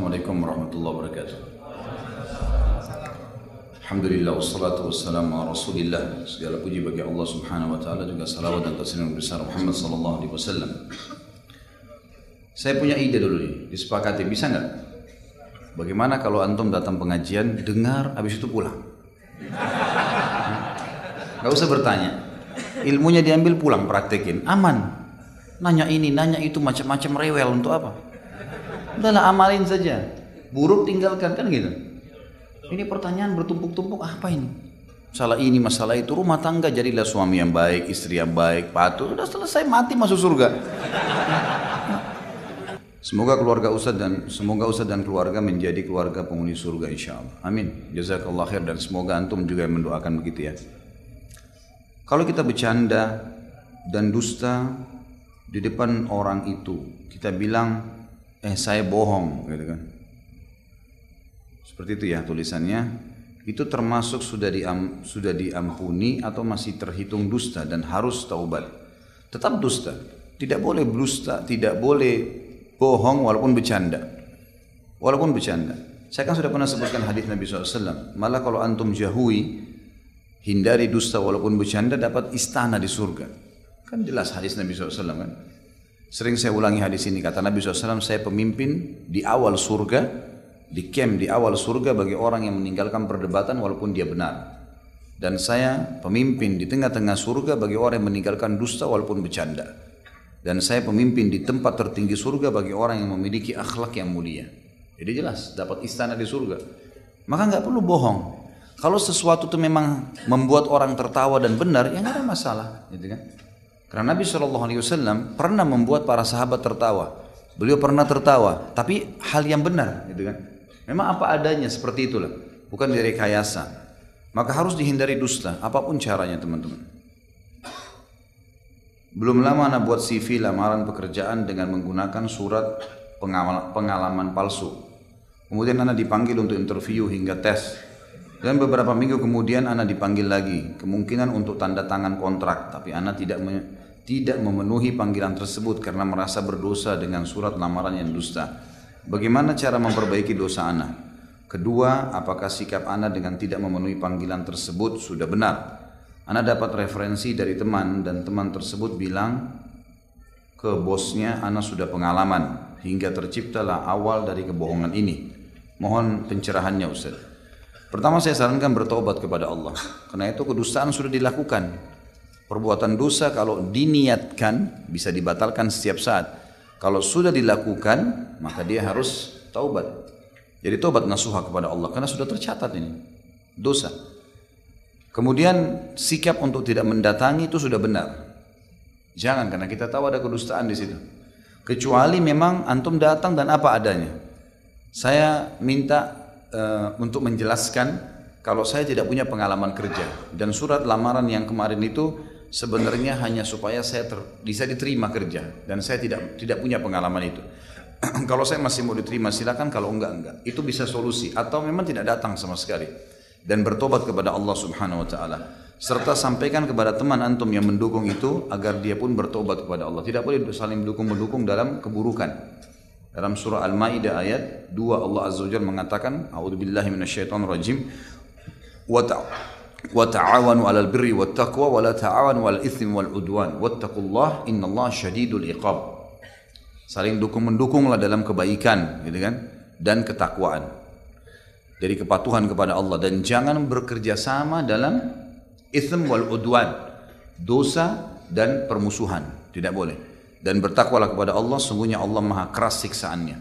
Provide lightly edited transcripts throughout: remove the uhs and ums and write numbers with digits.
Assalamualaikum warahmatullahi wabarakatuh. Alhamdulillah wassalatu wassalamu ala Rasulillah. Segala puji bagi Allah Subhanahu wa taala, juga salawat dan taslim besar Muhammad sallallahu alaihi wasallam. Saya punya ide dulu nih, disepakati bisa enggak? Bagaimana kalau antum datang pengajian, dengar habis itu pulang? Enggak usah bertanya. Ilmunya diambil pulang praktekin, aman. Nanya ini, nanya itu macam-macam rewel untuk apa? Udahlah amalin saja, buruk tinggalkan, kan gitu. Ini pertanyaan bertumpuk-tumpuk, apa ini? Masalah ini, masalah itu, rumah tangga jadilah suami yang baik, istri yang baik, patuh, udah selesai, mati masuk surga. Semoga Ustadz dan keluarga menjadi keluarga penghuni surga insyaallah. Amin. Jazakallah khair, dan semoga antum juga yang mendoakan begitu ya. Kalau kita bercanda dan dusta di depan orang itu, kita bilang saya bohong, gitu kan. Seperti itu ya tulisannya. Itu termasuk sudah diampuni atau masih terhitung dusta dan harus taubat. Tetap dusta. Tidak boleh dusta, tidak boleh bohong walaupun bercanda. Walaupun bercanda. Saya kan sudah pernah sebutkan hadis Nabi SAW. Malah kalau antum jauhi, hindari dusta walaupun bercanda, dapat istana di surga. Kan jelas hadis Nabi SAW kan. Sering saya ulangi hadis ini, kata Nabi SAW, saya pemimpin di awal surga, di camp di awal surga bagi orang yang meninggalkan perdebatan walaupun dia benar. Dan saya pemimpin di tengah-tengah surga bagi orang yang meninggalkan dusta walaupun bercanda. Dan saya pemimpin di tempat tertinggi surga bagi orang yang memiliki akhlak yang mulia. Jadi jelas, dapat istana di surga. Maka nggak perlu bohong. Kalau sesuatu itu memang membuat orang tertawa dan benar, ya nggak ada masalah, gitu kan? Karena Nabi SAW pernah membuat para sahabat tertawa. Beliau pernah tertawa, tapi hal yang benar, gitu kan? Memang apa adanya, seperti itulah, bukan direkayasa. Maka harus dihindari dusta, apapun caranya teman-teman. Belum lama anak buat CV lamaran pekerjaan dengan menggunakan surat pengalaman palsu. Kemudian anak dipanggil untuk interview hingga tes. Dan beberapa minggu kemudian anak dipanggil lagi, kemungkinan untuk tanda tangan kontrak, tapi anak tidak memenuhi panggilan tersebut karena merasa berdosa dengan surat lamaran yang dusta. Bagaimana cara memperbaiki dosa anak? Kedua, apakah sikap anak dengan tidak memenuhi panggilan tersebut sudah benar? Anak dapat referensi dari teman dan teman tersebut bilang ke bosnya anak sudah pengalaman hingga terciptalah awal dari kebohongan ini. Mohon pencerahannya Ustaz. Pertama saya sarankan bertobat kepada Allah. Karena itu kedustaan sudah dilakukan. Perbuatan dosa kalau diniatkan bisa dibatalkan setiap saat. Kalau sudah dilakukan maka dia harus taubat. Jadi taubat nasuha kepada Allah karena sudah tercatat ini dosa. Kemudian sikap untuk tidak mendatangi itu sudah benar. Jangan, karena kita tahu ada kedustaan di situ. Kecuali memang antum datang dan apa adanya. Saya minta untuk menjelaskan kalau saya tidak punya pengalaman kerja dan surat lamaran yang kemarin itu sebenarnya hanya supaya saya bisa diterima kerja dan saya tidak punya pengalaman itu. Kalau saya masih mau diterima silakan, kalau enggak. Itu bisa solusi atau memang tidak datang sama sekali dan bertobat kepada Allah Subhanahu wa taala. Serta sampaikan kepada teman antum yang mendukung itu agar dia pun bertobat kepada Allah. Tidak boleh saling mendukung dalam keburukan. Dalam surah Al-Maidah ayat 2 Allah Azza wa Jalla mengatakan, A'udzubillahi minasyaitonir rajim. Wa ta'awanu 'alal birri wat taqwa wa la ta'awanu 'alal itsmi wal 'udwan wattaqullaha innallaha syadidul iqab. Saling mendukunglah dalam kebaikan, gitu kan? Dan ketakwaan. Dari kepatuhan kepada Allah, dan jangan bekerja sama dalam itsm wal 'udwan, dosa dan permusuhan. Tidak boleh. Dan bertakwalah kepada Allah, sungguhnya Allah maha keras siksaannya.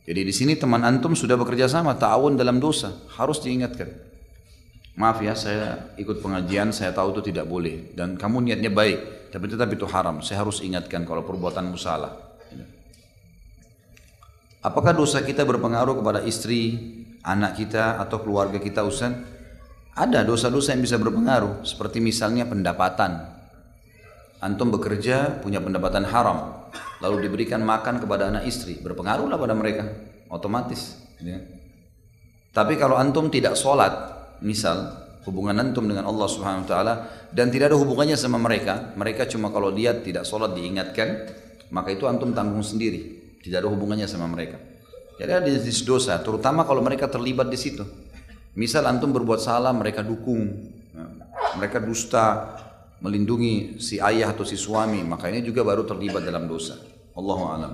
Jadi di sini teman antum sudah bekerja sama, ta'awun dalam dosa, harus diingatkan. Maaf ya, saya ikut pengajian, saya tahu itu tidak boleh. Dan kamu niatnya baik, tapi tetap itu haram. Saya harus ingatkan kalau perbuatanmu salah. Apakah dosa kita berpengaruh kepada istri, anak kita, atau keluarga kita Ustaz? Ada dosa-dosa yang bisa berpengaruh, seperti misalnya pendapatan. Antum bekerja punya pendapatan haram, lalu diberikan makan kepada anak istri, berpengaruhlah pada mereka, otomatis. Ya. Tapi kalau antum tidak sholat, misal hubungan antum dengan Allah Subhanahu Wa Taala dan tidak ada hubungannya sama mereka, mereka cuma kalau dia tidak sholat diingatkan, maka itu antum tanggung sendiri, tidak ada hubungannya sama mereka. Jadi ada jenis dosa, terutama kalau mereka terlibat di situ. Misal antum berbuat salah, mereka dukung, mereka dusta, melindungi si ayah atau si suami, maka ini juga baru terlibat dalam dosa. Allahu a'lam.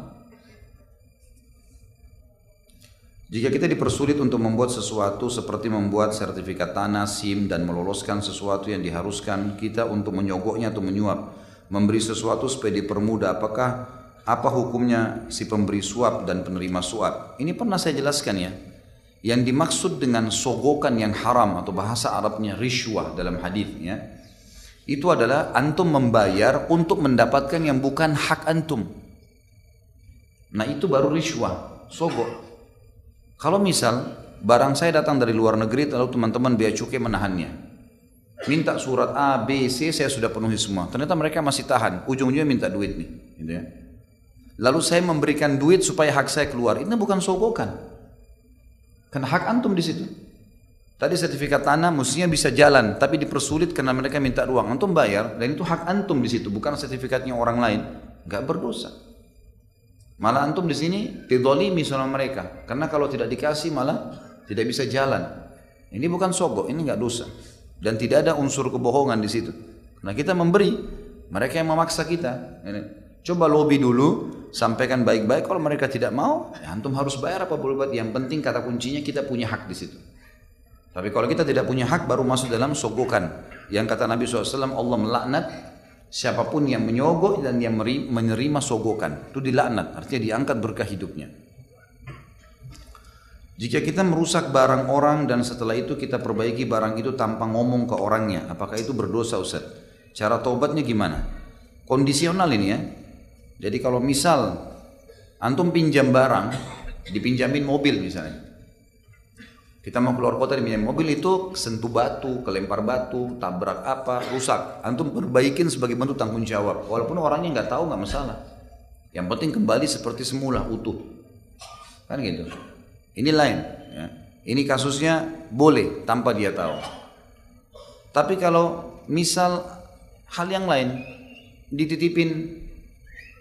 Jika kita dipersulit untuk membuat sesuatu seperti membuat sertifikat tanah, SIM, dan meloloskan sesuatu yang diharuskan kita untuk menyogoknya atau menyuap, memberi sesuatu supaya dipermudah, apa hukumnya si pemberi suap dan penerima suap? Ini pernah saya jelaskan ya. Yang dimaksud dengan sogokan yang haram atau bahasa Arabnya rishwah dalam hadisnya, itu adalah antum membayar untuk mendapatkan yang bukan hak antum. Nah itu baru rishwah, sogok. Kalau misal barang saya datang dari luar negeri lalu teman-teman bea cukai menahannya, minta surat A, B, C saya sudah penuhi semua, ternyata mereka masih tahan, ujung-ujungnya minta duit nih, gitu ya. Lalu saya memberikan duit supaya hak saya keluar, ini bukan sogokan, karena hak antum di situ. Tadi sertifikat tanah mestinya bisa jalan, tapi dipersulit karena mereka minta uang, antum bayar, dan itu hak antum di situ, bukan sertifikatnya orang lain, nggak berdosa. Malah antum di sini didolimi sama mereka, karena kalau tidak dikasih malah tidak bisa jalan. Ini bukan sogok, ini nggak dosa, dan tidak ada unsur kebohongan di situ. Nah kita memberi, mereka yang memaksa kita. Coba lobby dulu, sampaikan baik-baik. Kalau mereka tidak mau, ya antum harus bayar apa boleh buat. Yang penting kata kuncinya kita punya hak di situ. Tapi kalau kita tidak punya hak, baru masuk dalam sogokan. Yang kata Nabi SAW, Allah melaknat siapapun yang menyogok dan yang menerima sogokan, itu dilaknat, artinya diangkat berkah hidupnya. Jika kita merusak barang orang dan setelah itu kita perbaiki barang itu tanpa ngomong ke orangnya, apakah itu berdosa Ustaz? Cara taubatnya gimana? Kondisional ini ya. Jadi kalau misal antum pinjam barang, dipinjamin mobil misalnya, kita mau keluar kota dipinjam mobil, itu sentuh batu, kelempar batu, tabrak apa, rusak. Antum perbaikin sebagai bentuk tanggung jawab. Walaupun orangnya nggak tahu nggak masalah. Yang penting kembali seperti semula utuh. Kan gitu. Ini lain. Ya. Ini kasusnya boleh tanpa dia tahu. Tapi kalau misal hal yang lain,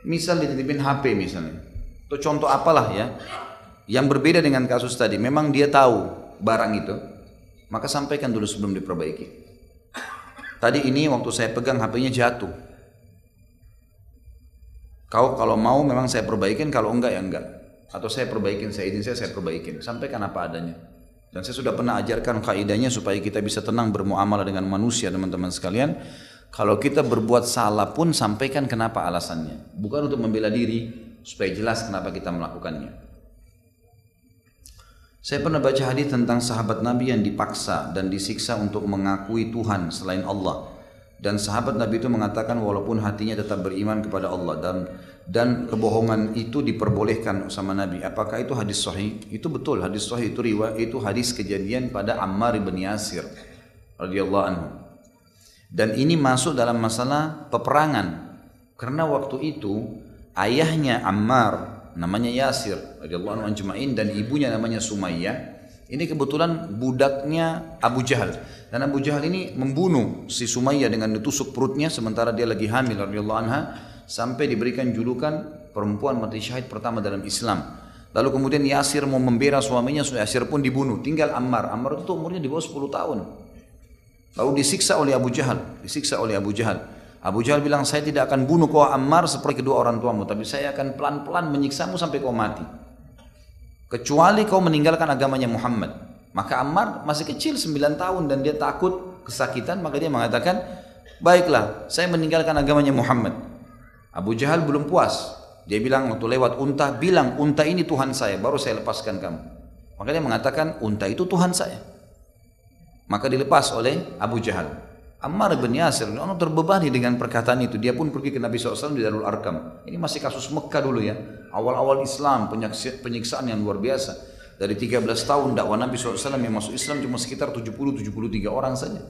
misal dititipin HP misalnya, atau contoh apalah ya, yang berbeda dengan kasus tadi, memang dia tahu barang itu, maka sampaikan dulu sebelum diperbaiki. Tadi ini waktu saya pegang HP-nya jatuh. Kau kalau mau memang saya perbaikin, kalau enggak ya enggak. Atau saya perbaikin, saya perbaikin. Sampaikan apa adanya. Dan saya sudah pernah ajarkan kaidahnya supaya kita bisa tenang bermuamalah dengan manusia, teman-teman sekalian. Kalau kita berbuat salah pun sampaikan kenapa alasannya. Bukan untuk membela diri, supaya jelas kenapa kita melakukannya. Saya pernah baca hadis tentang sahabat Nabi yang dipaksa dan disiksa untuk mengakui Tuhan selain Allah. Dan sahabat Nabi itu mengatakan walaupun hatinya tetap beriman kepada Allah, dan kebohongan itu diperbolehkan sama Nabi. Apakah itu hadis sahih? Itu betul, hadis sahih itu riwayat, itu hadis kejadian pada Ammar bin Yasir radhiyallahu anhu. Dan ini masuk dalam masalah peperangan. Karena waktu itu ayahnya Ammar namanya Yasir radhiyallahu anhu ajma'in dan ibunya namanya Sumayyah. Ini kebetulan budaknya Abu Jahal, dan Abu Jahal ini membunuh si Sumayyah dengan ditusuk perutnya sementara dia lagi hamil radhiyallahu anha, sampai diberikan julukan perempuan mati syahid pertama dalam Islam. Lalu kemudian Yasir mau membela suaminya, Yasir pun dibunuh. Tinggal Ammar. Ammar itu umurnya di bawah 10 tahun. Lalu disiksa oleh Abu Jahal. Abu Jahal bilang, saya tidak akan bunuh kau Ammar seperti kedua orang tuamu, tapi saya akan pelan-pelan menyiksamu sampai kau mati. Kecuali kau meninggalkan agamanya Muhammad. Maka Ammar masih kecil 9 tahun dan dia takut kesakitan, maka dia mengatakan, baiklah saya meninggalkan agamanya Muhammad. Abu Jahal belum puas. Dia bilang waktu lewat unta, bilang unta ini Tuhan saya, baru saya lepaskan kamu. Maka dia mengatakan unta itu Tuhan saya. Maka dilepas oleh Abu Jahal. Ammar bin Yasir terbebani dengan perkataan itu. Dia pun pergi ke Nabi SAW di Darul Arkam. Ini masih kasus Mekah dulu ya. Awal-awal Islam, penyiksaan yang luar biasa. Dari 13 tahun dakwah Nabi SAW yang masuk Islam cuma sekitar 70-73 orang saja.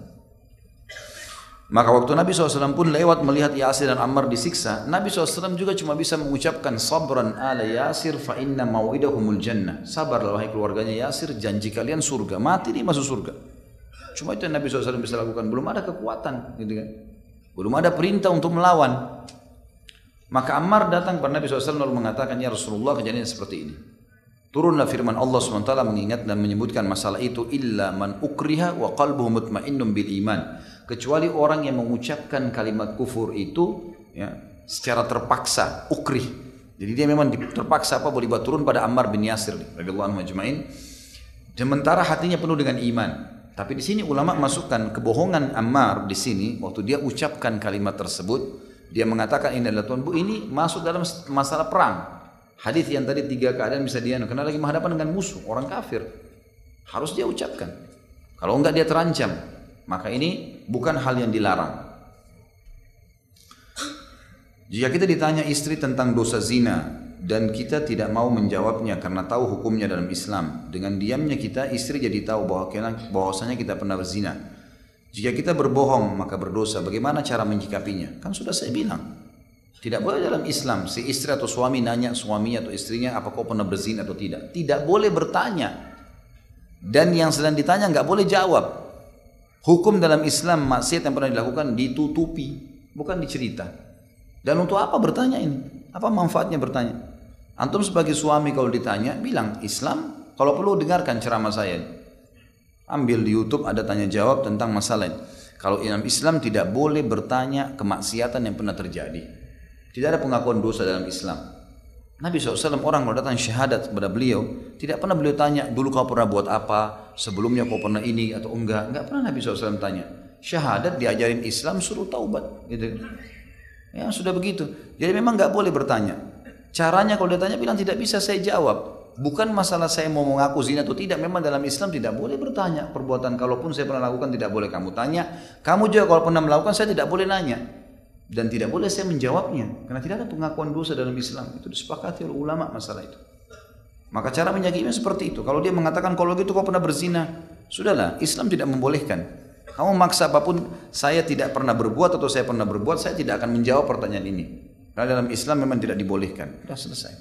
Maka waktu Nabi SAW pun lewat melihat Yasir dan Ammar disiksa, Nabi SAW juga cuma bisa mengucapkan sabran ala Yasir fa inna mau'idahumul jannah. Sabarlah wahai keluarganya Yasir, janji kalian surga. Mati dia masuk surga. Cuma itu yang Nabi SAW bisa lakukan. Belum ada kekuatan, gitu kan? Belum ada perintah untuk melawan. Maka Ammar datang kepada Nabi SAW lalu mengatakan, ya Rasulullah, kejadian seperti ini. Turunlah firman Allah SWT mengingat dan menyebutkan masalah itu, illa man ukriha wa qalbuhu mutmainnun bil iman, kecuali orang yang mengucapkan kalimat kufur itu ya, secara terpaksa, ukrih. Jadi dia memang terpaksa boleh buat turun pada Ammar bin Yasir radhiyallahu anhu ajma'in. Sementara hatinya penuh dengan iman. Tapi di sini ulama masukkan kebohongan Ammar di sini waktu dia ucapkan kalimat tersebut, dia mengatakan ini adalah Tuhan, ini masuk dalam masalah perang. Hadis yang tadi 3 keadaan bisa dia karena lagi menghadapan dengan musuh, orang kafir. Harus dia ucapkan. Kalau enggak dia terancam. Maka ini bukan hal yang dilarang. Jika kita ditanya istri tentang dosa zina dan kita tidak mau menjawabnya karena tahu hukumnya dalam Islam, dengan diamnya kita, istri jadi tahu bahwasanya kita pernah berzina. Jika kita berbohong maka berdosa. Bagaimana cara menyikapinya? Kan sudah saya bilang. Tidak boleh dalam Islam si istri atau suami nanya suaminya atau istrinya apa kau pernah berzina atau tidak. Tidak boleh bertanya. Dan yang sedang ditanya nggak boleh jawab. Hukum dalam Islam maksiat yang pernah dilakukan ditutupi, bukan dicerita. Dan untuk apa bertanya ini? Apa manfaatnya bertanya? Antum sebagai suami kalau ditanya bilang Islam, kalau perlu dengarkan ceramah saya. Ambil di YouTube ada tanya jawab tentang masalah ini. Kalau dalam Islam tidak boleh bertanya kemaksiatan yang pernah terjadi. Tidak ada pengakuan dosa dalam Islam. Nabi SAW orang kalau datang syahadat kepada beliau, tidak pernah beliau tanya, dulu kau pernah buat apa, sebelumnya kau pernah ini atau enggak. Enggak pernah Nabi SAW tanya. Syahadat diajarin Islam suruh taubat. Gitu. Ya sudah begitu. Jadi memang enggak boleh bertanya. Caranya kalau dia tanya bilang tidak bisa saya jawab. Bukan masalah saya mau mengaku zina atau tidak. Memang dalam Islam tidak boleh bertanya. Perbuatan kalaupun saya pernah lakukan tidak boleh kamu tanya. Kamu juga kalau pernah melakukan saya tidak boleh nanya. Dan tidak boleh saya menjawabnya karena tidak ada pengakuan dosa dalam Islam. Itu disepakati oleh ulama masalah itu. Maka cara menyakitinya seperti itu. Kalau dia mengatakan kalau gitu kau pernah berzina, sudahlah, Islam tidak membolehkan. Kamu maksa apapun, saya tidak pernah berbuat atau saya pernah berbuat, saya tidak akan menjawab pertanyaan ini. Karena dalam Islam memang tidak dibolehkan. Sudah selesai.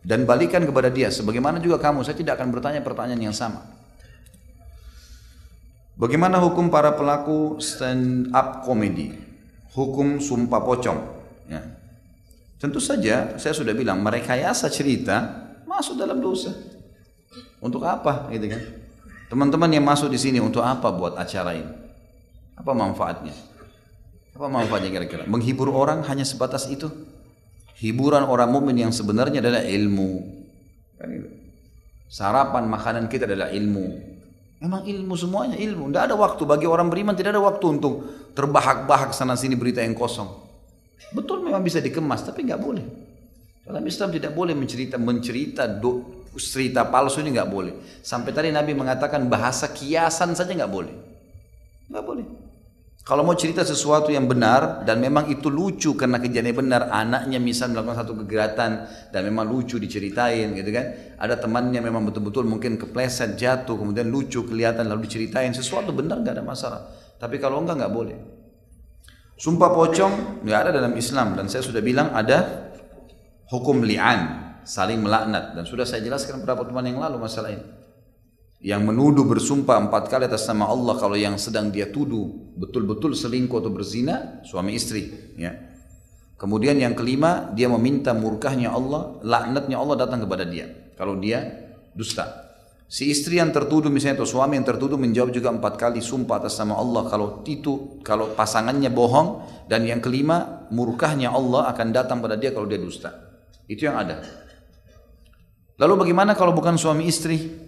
Dan balikan kepada dia, sebagaimana juga kamu, saya tidak akan bertanya pertanyaan yang sama. Bagaimana hukum para pelaku stand up comedy? Hukum sumpah pocong ya. Tentu saja saya sudah bilang merekayasa cerita masuk dalam dosa. Untuk apa gitu kan? Teman-teman yang masuk di sini untuk apa buat acara ini? Apa manfaatnya? Apa manfaatnya kira-kira? Menghibur orang hanya sebatas itu? Hiburan orang mukmin yang sebenarnya adalah ilmu. Kan gitu. Sarapan makanan kita adalah ilmu. Memang ilmu semuanya ilmu. Tidak ada waktu bagi orang beriman, tidak ada waktu untuk terbahak-bahak sana sini berita yang kosong. Betul memang bisa dikemas, tapi nggak boleh. Dalam Islam tidak boleh mencerita cerita palsu ini nggak boleh. Sampai tadi Nabi mengatakan bahasa kiasan saja nggak boleh. Nggak boleh. Kalau mau cerita sesuatu yang benar dan memang itu lucu karena kejadian benar, anaknya misal melakukan satu kegiatan dan memang lucu diceritain gitu kan. Ada temannya memang betul-betul mungkin kepleset, jatuh, kemudian lucu kelihatan lalu diceritain sesuatu benar nggak ada masalah. Tapi kalau enggak boleh. Sumpah pocong nggak ada dalam Islam dan saya sudah bilang ada hukum li'an, saling melaknat dan sudah saya jelaskan beberapa teman yang lalu masalah ini. Yang menuduh bersumpah 4 kali atas nama Allah kalau yang sedang dia tuduh betul-betul selingkuh atau berzina suami istri ya. Kemudian yang kelima dia meminta murkahnya Allah, laknatnya Allah datang kepada dia kalau dia dusta. Si istri yang tertuduh misalnya atau suami yang tertuduh menjawab juga 4 kali sumpah atas nama Allah kalau pasangannya bohong, dan yang kelima murkahnya Allah akan datang pada dia kalau dia dusta. Itu yang ada. Lalu bagaimana kalau bukan suami istri?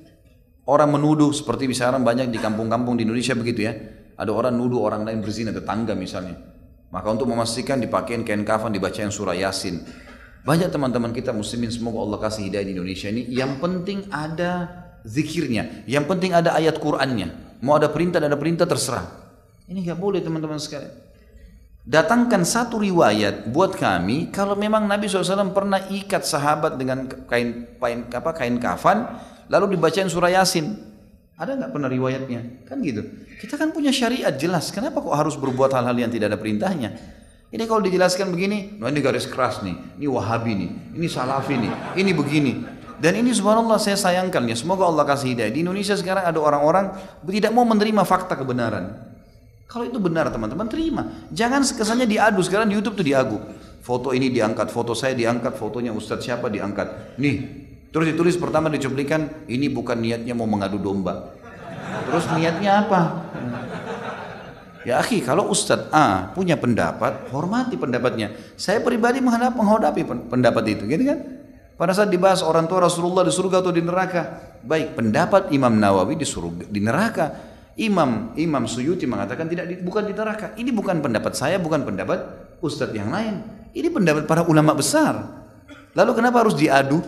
Orang menuduh seperti misalnya banyak di kampung-kampung di Indonesia begitu ya. Ada orang nuduh orang lain berzina, tetangga misalnya. Maka untuk memastikan dipakein kain kafan, dibacain surah Yasin. Banyak teman-teman kita muslimin semoga Allah kasih hidayah di Indonesia ini. Yang penting ada zikirnya, yang penting ada ayat Qur'annya. Mau ada perintah terserah. Ini gak boleh teman-teman sekalian. Datangkan satu riwayat buat kami kalau memang Nabi SAW pernah ikat sahabat dengan kain kafan lalu dibacain surah Yasin. Ada nggak pernah riwayatnya? Kan gitu. Kita kan punya syariat jelas. Kenapa kok harus berbuat hal-hal yang tidak ada perintahnya? Ini kalau dijelaskan begini, nah ini garis keras nih, ini Wahabi nih, ini Salafi nih, ini begini. Dan ini subhanallah saya sayangkan ya. Semoga Allah kasih hidayah. Di Indonesia sekarang ada orang-orang tidak mau menerima fakta kebenaran. Kalau itu benar teman-teman terima. Jangan kesannya diadu. Sekarang di YouTube tuh diadu. Foto ini diangkat, foto saya diangkat, fotonya Ustadz siapa diangkat. Nih. Terus ditulis pertama di cuplikan, ini bukan niatnya mau mengadu domba. Terus niatnya apa? Ya akhi, kalau Ustadz A punya pendapat, hormati pendapatnya. Saya pribadi menghadapi pendapat itu, gitu kan? Pada saat dibahas orang tua Rasulullah di surga atau di neraka, baik pendapat Imam Nawawi di surga, di neraka. Imam Suyuti mengatakan bukan di neraka. Ini bukan pendapat saya, bukan pendapat Ustadz yang lain. Ini pendapat para ulama besar. Lalu kenapa harus diadu?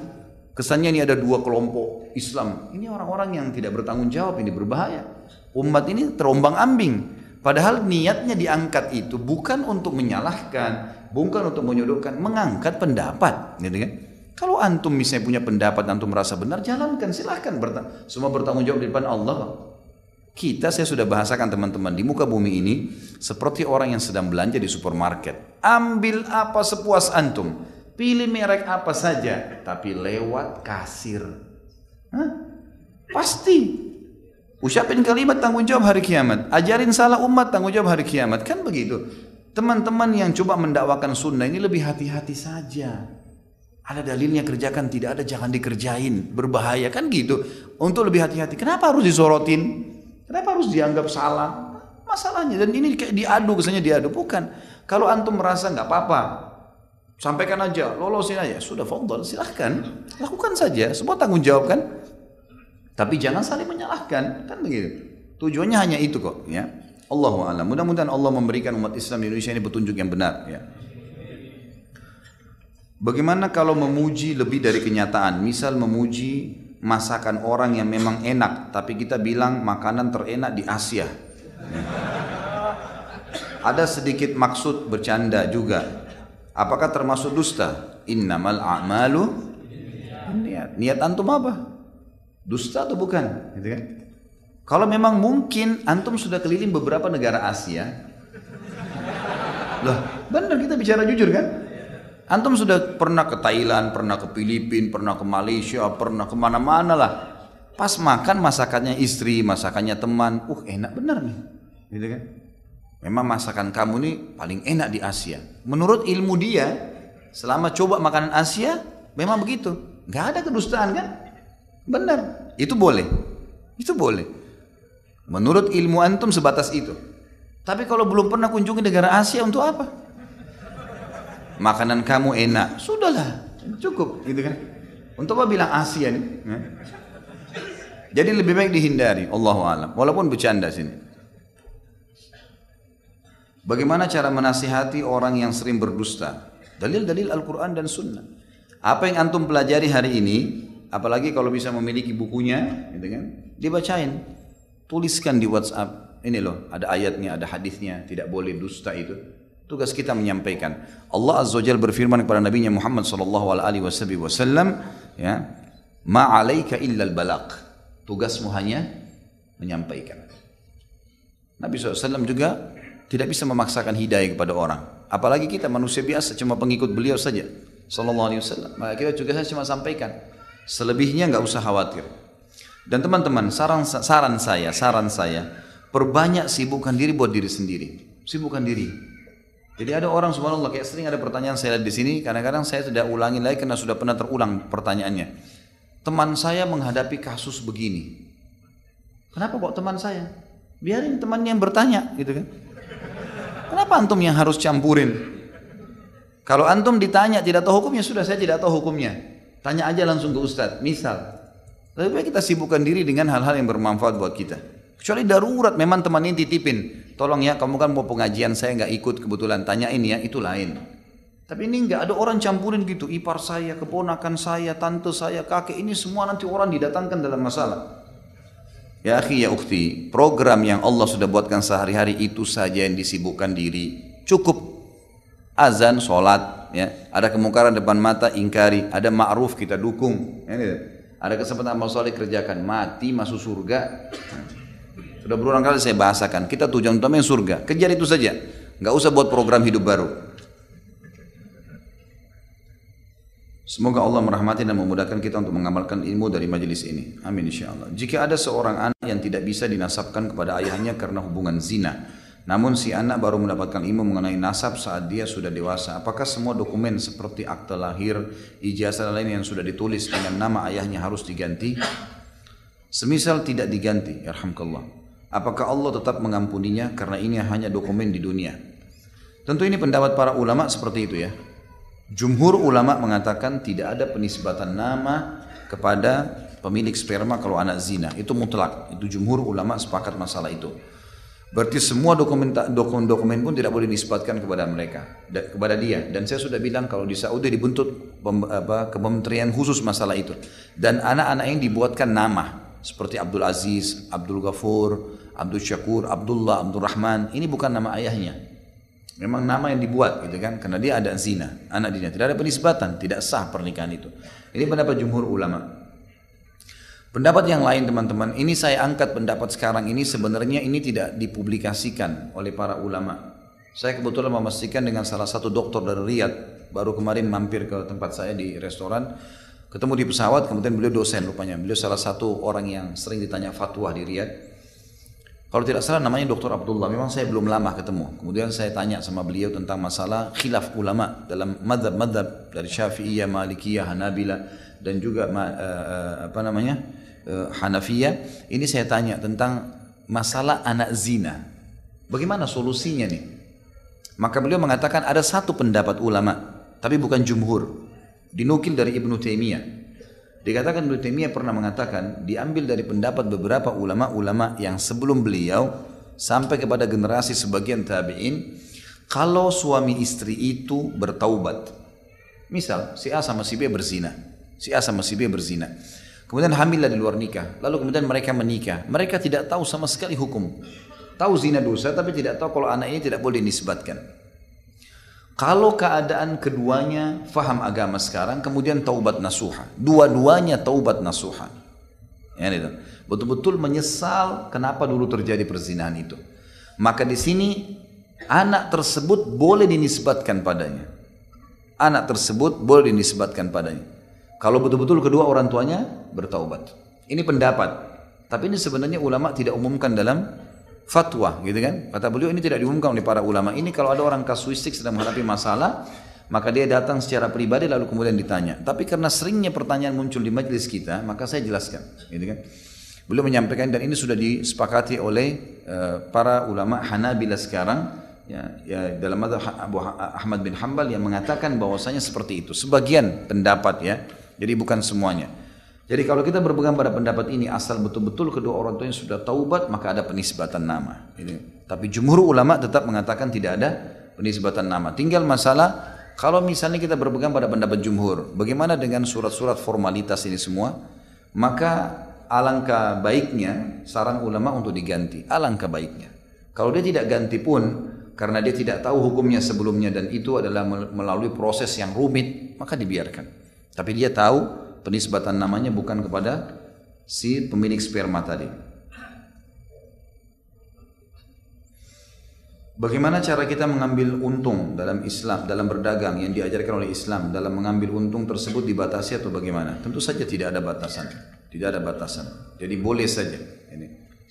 Kesannya ini ada dua kelompok Islam. Ini orang-orang yang tidak bertanggung jawab, ini berbahaya. Umat ini terombang-ambing. Padahal niatnya diangkat itu bukan untuk menyalahkan, bukan untuk menyodorkan, mengangkat pendapat, gitu kan? Kalau antum misalnya punya pendapat, antum merasa benar, jalankan, silahkan. Semua bertanggung jawab di depan Allah. Kita, saya sudah bahasakan teman-teman, di muka bumi ini seperti orang yang sedang belanja di supermarket. Ambil apa sepuas antum, pilih merek apa saja, tapi lewat kasir. Pasti. Ucapin kalimat tanggung jawab hari kiamat. Ajarin salah umat tanggung jawab hari kiamat. Kan begitu. Teman-teman yang coba mendakwakan sunnah ini lebih hati-hati saja. Ada dalilnya kerjakan, tidak ada jangan dikerjain. Berbahaya kan gitu. Untuk lebih hati-hati. Kenapa harus disorotin? Kenapa harus dianggap salah? Masalahnya. Dan ini kayak diadu, kesannya diadu. Bukan. Kalau antum merasa nggak apa-apa, sampaikan aja, lolosin aja. Sudah fadhal, silahkan. Lakukan saja. Semua tanggung jawab kan? Tapi jangan saling menyalahkan, kan begitu. Tujuannya hanya itu kok, ya. Allahu a'lam. Mudah-mudahan Allah memberikan umat Islam di Indonesia ini petunjuk yang benar, ya. Bagaimana kalau memuji lebih dari kenyataan? Misal memuji masakan orang yang memang enak, tapi kita bilang makanan terenak di Asia. Ya. Ada sedikit maksud bercanda juga. Apakah termasuk dusta? Innamal a'malu niat. Niat antum apa? Dusta atau bukan? Gitu kan? Kalau memang mungkin antum sudah keliling beberapa negara Asia. Loh, benar kita bicara jujur kan? Antum sudah pernah ke Thailand, pernah ke Filipina, pernah ke Malaysia, pernah kemana-mana lah. Pas makan masakannya istri, masakannya teman, enak benar nih. Gitu kan? Memang masakan kamu nih paling enak di Asia. Menurut ilmu dia, selama coba makanan Asia, memang begitu. Gak ada kedustaan kan? Benar, itu boleh. Itu boleh. Menurut ilmu antum sebatas itu. Tapi kalau belum pernah kunjungi negara Asia untuk apa? Makanan kamu enak, sudahlah, cukup gitu kan. Untuk apa bilang Asia nih? Jadi lebih baik dihindari, Allahu a'lam. Walaupun bercanda sini. Bagaimana cara menasihati orang yang sering berdusta? Dalil-dalil Al-Quran dan Sunnah. Apa yang antum pelajari hari ini, apalagi kalau bisa memiliki bukunya, gitu kan? Dibacain, tuliskan di WhatsApp. Ini loh, ada ayatnya, ada hadisnya, tidak boleh dusta itu. Tugas kita menyampaikan. Allah Azza wa Jalla berfirman kepada Nabi Muhammad sallallahu alaihi wasallam, ya, ma 'alaika illa al-balagh. Tugasmu hanya menyampaikan. Nabi SAW juga tidak bisa memaksakan hidayah kepada orang. Apalagi kita manusia biasa, cuma pengikut beliau saja, sallallahu alaihi wasallam. Maka kita juga cuma sampaikan. Selebihnya nggak usah khawatir. Dan teman-teman, saran saya, perbanyak sibukkan diri buat diri sendiri. Sibukkan diri. Jadi ada orang subhanallah kayak sering ada pertanyaan saya lihat di sini, kadang-kadang saya tidak ulangi lagi karena sudah pernah terulang pertanyaannya. Teman saya menghadapi kasus begini. Kenapa kok teman saya? Biarin temannya yang bertanya, gitu kan? Kenapa antum yang harus campurin? Kalau antum ditanya tidak tahu hukumnya, sudah saya tidak tahu hukumnya. Tanya aja langsung ke Ustadz, misal. Lebih baik kita sibukkan diri dengan hal-hal yang bermanfaat buat kita. Kecuali darurat, memang teman ini titipin. Tolong ya, kamu kan mau pengajian, saya nggak ikut kebetulan. Tanyain ya, itu lain. Tapi ini nggak ada orang campurin gitu. Ipar saya, keponakan saya, tante saya, kakek, ini semua nanti orang didatangkan dalam masalah. Ya akhi, ya ukhti, program yang Allah sudah buatkan sehari-hari itu saja yang disibukkan diri. Cukup. Azan, sholat, ya. Ada kemungkaran depan mata, ingkari. Ada ma'ruf, kita dukung. Ada kesempatan amal soleh, kerjakan. Mati, masuk surga. Sudah berulang kali saya bahasakan. Kita tujuan utamanya surga. Kejar itu saja. Nggak usah buat program hidup baru. Semoga Allah merahmati dan memudahkan kita untuk mengamalkan ilmu dari majelis ini. Amin insyaAllah. Jika ada seorang anak yang tidak bisa dinasabkan kepada ayahnya karena hubungan zina, Namun si anak baru mendapatkan ilmu mengenai nasab saat dia sudah dewasa. Apakah semua dokumen seperti akte lahir, ijazah lain yang sudah ditulis dengan nama ayahnya harus diganti? Semisal tidak diganti, yarhamkallah, apakah Allah tetap mengampuninya karena ini hanya dokumen di dunia? Tentu ini pendapat para ulama seperti itu ya. Jumhur ulama mengatakan tidak ada penisbatan nama kepada pemilik sperma kalau anak zina. Itu mutlak. Itu jumhur ulama sepakat masalah itu. Berarti semua dokumen pun tidak boleh dinisbatkan kepada mereka, kepada dia. Dan saya sudah bilang kalau di Saudi dibentuk kementerian khusus masalah itu. Dan anak-anak yang dibuatkan nama seperti Abdul Aziz, Abdul Ghafur, Abdul Syakur, Abdullah, Abdul Rahman. Ini bukan nama ayahnya. Memang nama yang dibuat gitu kan, karena dia ada zina, anak dia. Tidak ada penisbatan, tidak sah pernikahan itu. Ini pendapat jumhur ulama. Pendapat yang lain teman-teman, ini saya angkat pendapat sekarang ini sebenarnya ini tidak dipublikasikan oleh para ulama. Saya kebetulan memastikan dengan salah satu dokter dari Riyadh, baru kemarin mampir ke tempat saya di restoran, ketemu di pesawat, kemudian beliau dosen rupanya. Beliau salah satu orang yang sering ditanya fatwa di Riyadh. Kalau tidak salah namanya Dr. Abdullah, memang saya belum lama ketemu. Kemudian saya tanya sama beliau tentang masalah khilaf ulama dalam madhab dari Syafi'iyah, Malikiyah, Hanabila dan juga Hanafiyah. Ini saya tanya tentang masalah anak zina. Bagaimana solusinya nih? Maka beliau mengatakan ada satu pendapat ulama, tapi bukan jumhur. Dinukil dari Ibnu Taimiyah. Dikatakan Ibnu Taimiyah pernah mengatakan, diambil dari pendapat beberapa ulama-ulama yang sebelum beliau sampai kepada generasi sebagian tabi'in, kalau suami istri itu bertaubat. Misal si A sama si B berzina. Si A sama si B berzina. Kemudian hamillah di luar nikah. Lalu kemudian mereka menikah. Mereka tidak tahu sama sekali hukum. Tahu zina dosa tapi tidak tahu kalau anak ini tidak boleh dinisbatkan. Kalau keadaan keduanya faham agama sekarang, kemudian taubat nasuha. Dua-duanya taubat nasuha. Ya, itu. Betul-betul menyesal kenapa dulu terjadi perzinahan itu. Maka di sini anak tersebut boleh dinisbatkan padanya. Anak tersebut boleh dinisbatkan padanya. Kalau betul-betul kedua orang tuanya bertaubat. Ini pendapat. Tapi ini sebenarnya ulama tidak umumkan dalam fatwa, gitu kan? Kata beliau ini tidak diumumkan oleh para ulama. Ini kalau ada orang kasuistik sedang menghadapi masalah, maka dia datang secara pribadi lalu kemudian ditanya. Tapi karena seringnya pertanyaan muncul di majelis kita, maka saya jelaskan, gitu kan? Beliau menyampaikan dan ini sudah disepakati oleh para ulama Hanabila sekarang, ya dalam mazhab Abu Ahmad bin Hanbal yang mengatakan bahwasanya seperti itu. Sebagian pendapat ya, jadi bukan semuanya. Jadi kalau kita berpegang pada pendapat ini asal betul-betul kedua orang tuanya sudah taubat maka ada penisbatan nama. Tapi jumhur ulama tetap mengatakan tidak ada penisbatan nama. Tinggal masalah kalau misalnya kita berpegang pada pendapat jumhur, bagaimana dengan surat-surat formalitas ini semua? Maka alangkah baiknya saran ulama untuk diganti. Alangkah baiknya. Kalau dia tidak ganti pun karena dia tidak tahu hukumnya sebelumnya dan itu adalah melalui proses yang rumit, maka dibiarkan. Tapi dia tahu penisbatan namanya bukan kepada si pemilik sperma tadi. Bagaimana cara kita mengambil untung dalam Islam, dalam berdagang yang diajarkan oleh Islam, dalam mengambil untung tersebut dibatasi atau bagaimana? Tentu saja tidak ada batasan. Tidak ada batasan. Jadi boleh saja.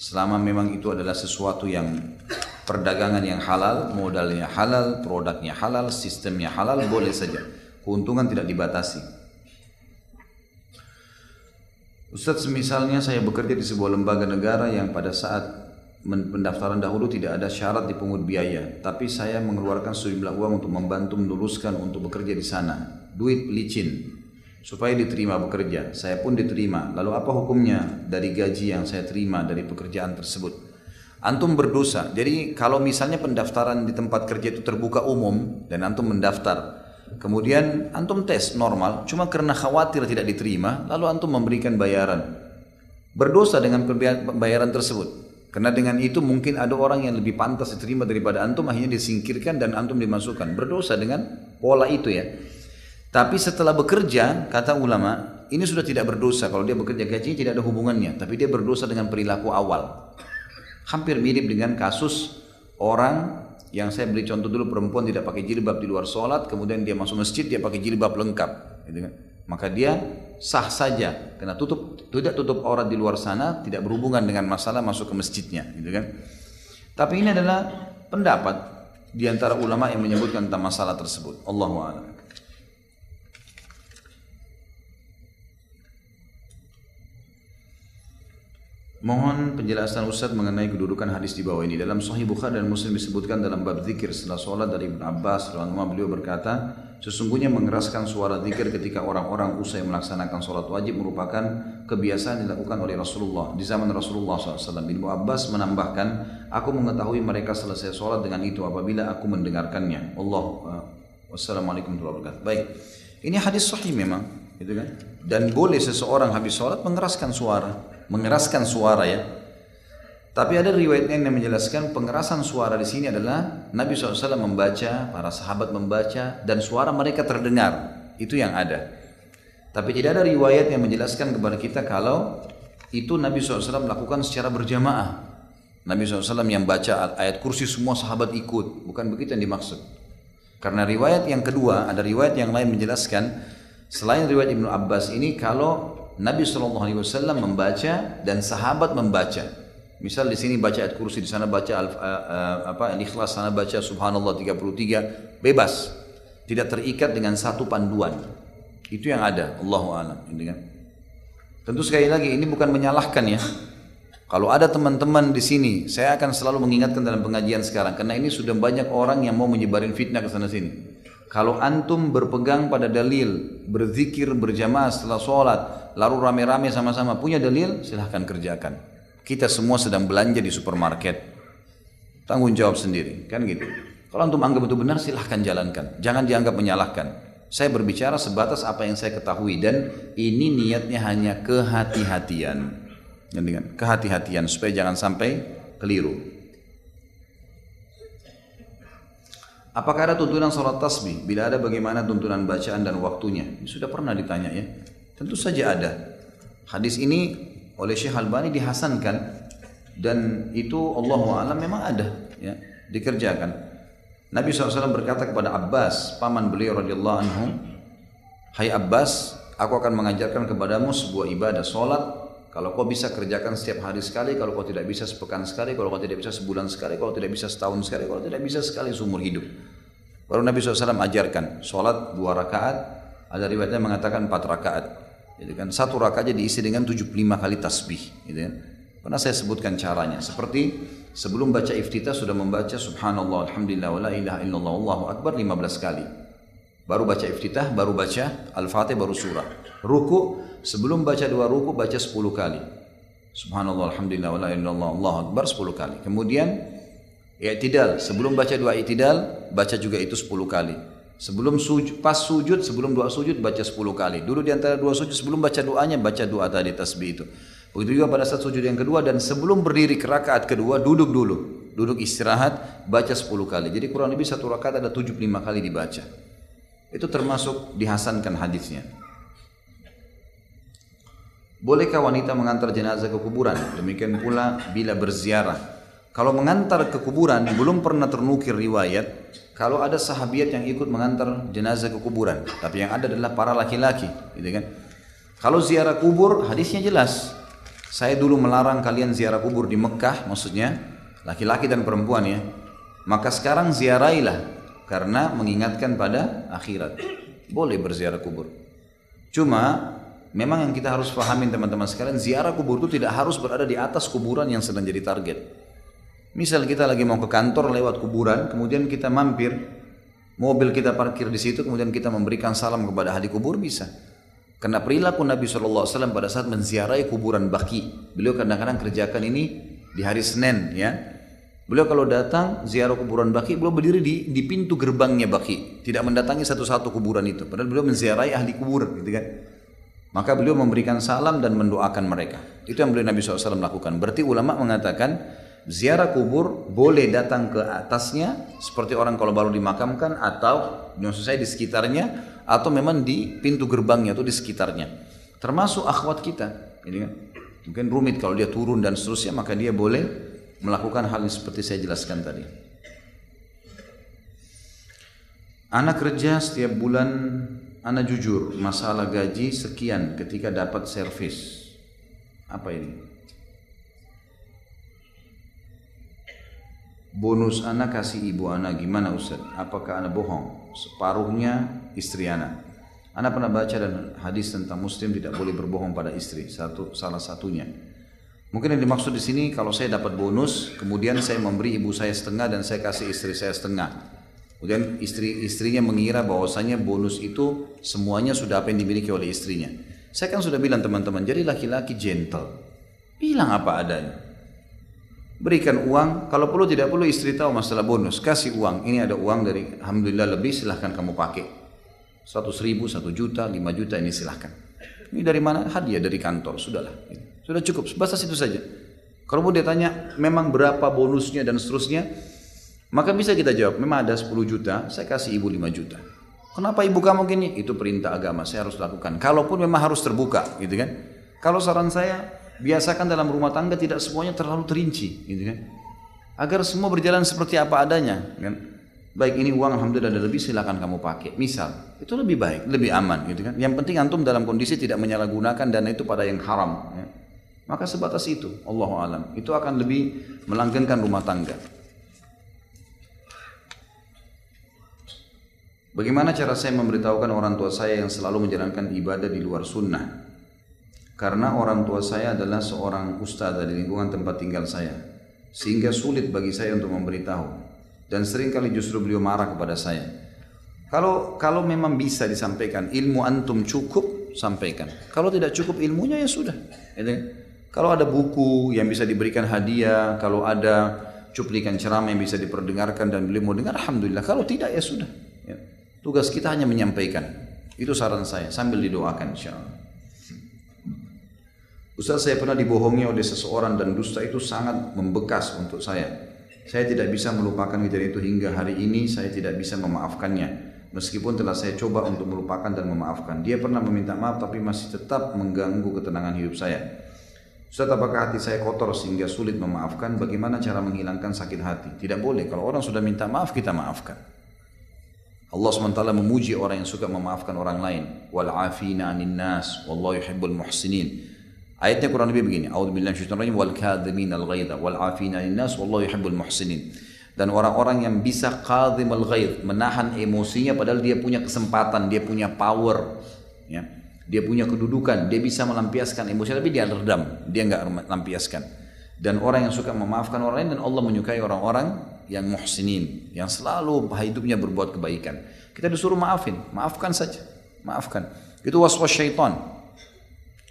Selama memang itu adalah sesuatu yang perdagangan yang halal, modalnya halal, produknya halal, sistemnya halal, boleh saja. Keuntungan tidak dibatasi. Ustadz, misalnya saya bekerja di sebuah lembaga negara yang pada saat pendaftaran dahulu tidak ada syarat dipungut biaya, tapi saya mengeluarkan sejumlah uang untuk membantu meluluskan untuk bekerja di sana, duit licin, supaya diterima bekerja. Saya pun diterima. Lalu apa hukumnya dari gaji yang saya terima dari pekerjaan tersebut? Antum berdosa. Jadi kalau misalnya pendaftaran di tempat kerja itu terbuka umum dan antum mendaftar, kemudian antum tes normal, cuma karena khawatir tidak diterima, lalu antum memberikan bayaran. Berdosa dengan bayaran tersebut. Karena dengan itu mungkin ada orang yang lebih pantas diterima daripada antum, akhirnya disingkirkan dan antum dimasukkan. Berdosa dengan pola itu ya. Tapi setelah bekerja, kata ulama, ini sudah tidak berdosa. Kalau dia bekerja gajinya tidak ada hubungannya, tapi dia berdosa dengan perilaku awal. Hampir mirip dengan kasus orang yang saya beri contoh dulu, perempuan tidak pakai jilbab di luar sholat, kemudian dia masuk masjid dia pakai jilbab lengkap, gitu kan? Maka dia sah saja, karena tidak tutup aurat di luar sana, tidak berhubungan dengan masalah masuk ke masjidnya, gitu kan? Tapi ini adalah pendapat di antara ulama yang menyebutkan tentang masalah tersebut. Allahu a'lam. Mohon penjelasan Ustaz mengenai kedudukan hadis di bawah ini. Dalam Sahih Bukhari dan Muslim disebutkan dalam bab zikir setelah sholat dari Ibnu Abbas radhiyallahu anhu, beliau berkata, sesungguhnya mengeraskan suara zikir ketika orang-orang usai melaksanakan sholat wajib merupakan kebiasaan dilakukan oleh Rasulullah di zaman Rasulullah SAW. Ibnu Abbas menambahkan, aku mengetahui mereka selesai sholat dengan itu apabila aku mendengarkannya. Wassalamualaikum warahmatullahi wabarakatuh. Baik, ini hadis sahih memang, gitu kan? Dan boleh seseorang habis sholat mengeraskan suara ya. Tapi ada riwayatnya yang menjelaskan pengerasan suara di sini adalah Nabi SAW membaca, para sahabat membaca, dan suara mereka terdengar. Itu yang ada. Tapi tidak ada riwayat yang menjelaskan kepada kita kalau itu Nabi SAW melakukan secara berjamaah. Nabi SAW yang baca ayat kursi semua sahabat ikut. Bukan begitu yang dimaksud. Karena riwayat yang kedua, ada riwayat yang lain menjelaskan, selain riwayat Ibnu Abbas ini, kalau Nabi SAW membaca dan sahabat membaca. Misal di sini baca ayat kursi, di sana baca Al-Ikhlas, sana baca Subhanallah 33, bebas. Tidak terikat dengan satu panduan. Itu yang ada, Allahu a'lam. Tentu sekali lagi ini bukan menyalahkan ya. Kalau ada teman-teman di sini, saya akan selalu mengingatkan dalam pengajian sekarang, karena ini sudah banyak orang yang mau menyebarin fitnah ke sana sini. Kalau antum berpegang pada dalil, berzikir berjamaah setelah sholat, lalu rame-rame sama-sama punya dalil, silahkan kerjakan. Kita semua sedang belanja di supermarket, tanggung jawab sendiri, kan gitu. Kalau antum anggap itu benar, silahkan jalankan. Jangan dianggap menyalahkan. Saya berbicara sebatas apa yang saya ketahui, dan ini niatnya hanya kehati-hatian. Kehati-hatian supaya jangan sampai keliru. Apakah ada tuntunan sholat tasbih? Bila ada, bagaimana tuntunan bacaan dan waktunya? Ini sudah pernah ditanya ya. Tentu saja ada. Hadis ini oleh Syekh Albani dihasankan, dan itu Allahu a'lam memang ada ya, dikerjakan. Nabi SAW berkata kepada Abbas, paman beliau radhiyallahu anhu, hai Abbas, aku akan mengajarkan kepadamu sebuah ibadah sholat. Kalau kau bisa kerjakan setiap hari sekali, kalau kau tidak bisa sepekan sekali, kalau kau tidak bisa sebulan sekali, kalau tidak bisa setahun sekali, kalau tidak bisa sekali seumur hidup. Baru Nabi SAW ajarkan sholat 2 rakaat, ada riwayatnya mengatakan 4 rakaat. Jadi kan 1 rakaatnya diisi dengan 75 kali tasbih. Gitu kan. Pernah saya sebutkan caranya. Seperti sebelum baca iftitah sudah membaca Subhanallah, Alhamdulillah, wa la ilaha illallah, Allahu Akbar 15 kali. Baru baca iftitah, baru baca Al-Fatihah, baru surah. Ruku, sebelum baca 2 ruku, baca 10 kali. Subhanallah, Alhamdulillah, wa la ilaha illallah, Allahu Akbar 10 kali. Kemudian i'tidal, sebelum baca 2 i'tidal, baca juga itu 10 kali. Sebelum sujud, pas sujud, sebelum doa sujud, baca 10 kali. Dulu di antara 2 sujud, sebelum baca doanya, baca doa tadi tasbih itu. Begitu juga pada saat sujud yang kedua, dan sebelum berdiri ke rakaat kedua, duduk dulu. Duduk istirahat, baca 10 kali. Jadi kurang lebih 1 rakaat ada 75 kali dibaca. Itu termasuk dihasankan hadisnya. Bolehkah wanita mengantar jenazah ke kuburan? Demikian pula bila berziarah. Kalau mengantar ke kuburan, belum pernah ternukil riwayat kalau ada sahabiat yang ikut mengantar jenazah ke kuburan. Tapi yang ada adalah para laki-laki, gitu kan? Kalau ziarah kubur, hadisnya jelas. Saya dulu melarang kalian ziarah kubur di Mekah, maksudnya laki-laki dan perempuan ya. Maka sekarang ziarahilah, karena mengingatkan pada akhirat. Boleh berziarah kubur. Cuma memang yang kita harus pahamin teman-teman sekalian, ziarah kubur itu tidak harus berada di atas kuburan yang sedang jadi target. Misal kita lagi mau ke kantor lewat kuburan, kemudian kita mampir, mobil kita parkir di situ, kemudian kita memberikan salam kepada ahli kubur, bisa. Karena perilaku Nabi SAW pada saat menziarahi kuburan Baqi, beliau kadang-kadang kerjakan ini di hari Senin ya. Beliau kalau datang ziarah kuburan Baqi, beliau berdiri di pintu gerbangnya Baqi, tidak mendatangi satu-satu kuburan itu. Padahal beliau menziarahi ahli kubur, gitu kan? Maka beliau memberikan salam dan mendoakan mereka. Itu yang beliau Nabi SAW lakukan. Berarti ulama mengatakan ziarah kubur boleh datang ke atasnya, seperti orang kalau baru dimakamkan, atau maksud saya di sekitarnya, atau memang di pintu gerbangnya atau di sekitarnya. Termasuk akhwat kita, gitu kan? Mungkin rumit kalau dia turun dan seterusnya, maka dia boleh melakukan hal yang seperti saya jelaskan tadi. Anak kerja setiap bulan, anak jujur masalah gaji sekian ketika dapat servis. Apa ini? bonus ana kasih ibu ana, gimana Ustaz? Apakah ana bohong? Separuhnya istri ana. Ana pernah baca dan hadis tentang muslim tidak boleh berbohong pada istri, salah satunya. Mungkin yang dimaksud di sini kalau saya dapat bonus, kemudian saya memberi ibu saya setengah dan saya kasih istri saya setengah. Kemudian istrinya mengira bahwasanya bonus itu semuanya sudah apa yang dimiliki oleh istrinya. Saya kan sudah bilang teman-teman, jadi laki-laki gentle. Bilang apa adanya. Berikan uang, kalau perlu tidak perlu istri tahu masalah bonus. Kasih uang, ini ada uang dari alhamdulillah lebih, silahkan kamu pakai. 100.000, 1 juta, 5 juta ini silahkan. Ini dari mana? Hadiah dari kantor, sudahlah. Sudah cukup, sebatas itu saja. Kalau mau dia tanya memang berapa bonusnya dan seterusnya, maka bisa kita jawab, memang ada 10 juta, saya kasih ibu 5 juta. Kenapa ibu kamu gini? Itu perintah agama, saya harus lakukan. Kalaupun memang harus terbuka, gitu kan? Kalau saran saya, biasakan dalam rumah tangga tidak semuanya terlalu terinci, gitu kan? Agar semua berjalan seperti apa adanya, kan? Baik ini uang alhamdulillah ada lebih, silakan kamu pakai. Misal, itu lebih baik, lebih aman, gitu kan? Yang penting antum dalam kondisi tidak menyalahgunakan dana itu pada yang haram. Ya? Maka sebatas itu, Allahu a'lam. Itu akan lebih melanggengkan rumah tangga. Bagaimana cara saya memberitahukan orang tua saya yang selalu menjalankan ibadah di luar sunnah? Karena orang tua saya adalah seorang ustadz di lingkungan tempat tinggal saya, sehingga sulit bagi saya untuk memberitahu. Dan seringkali justru beliau marah kepada saya. Kalau memang bisa disampaikan, ilmu antum cukup, sampaikan. Kalau tidak cukup ilmunya ya sudah. Kalau ada buku yang bisa diberikan hadiah, kalau ada cuplikan ceramah yang bisa diperdengarkan dan beliau mau dengar, alhamdulillah. Kalau tidak ya sudah. Tugas kita hanya menyampaikan. Itu saran saya, sambil didoakan insyaallah. Ustaz, saya pernah dibohongi oleh seseorang dan dusta itu sangat membekas untuk saya. Saya tidak bisa melupakan kejadian itu hingga hari ini, saya tidak bisa memaafkannya. Meskipun telah saya coba untuk melupakan dan memaafkan. Dia pernah meminta maaf tapi masih tetap mengganggu ketenangan hidup saya. Ustaz, apakah hati saya kotor sehingga sulit memaafkan? Bagaimana cara menghilangkan sakit hati? Tidak boleh, kalau orang sudah minta maaf kita maafkan. Allah SWT memuji orang yang suka memaafkan orang lain. Wal afina 'anil nas wallahu yuhibbul muhsinin. Ayatnya kurang lebih begini. A'udzubillahi minasyaitonir rajim wal kadhiminal ghaidha wal afina 'anil nas wallahu yuhibbul muhsinin. Dan orang-orang yang bisa kadhimul ghaidh, menahan emosinya padahal dia punya kesempatan, dia punya power, ya. Dia punya kedudukan, dia bisa melampiaskan emosi tapi dia redam, dia enggak lampiaskan. Dan orang yang suka memaafkan orang lain, dan Allah menyukai orang-orang yang muhsinin, yang selalu hidupnya berbuat kebaikan. Kita disuruh maafkan saja, maafkan. Itu waswas syaitan.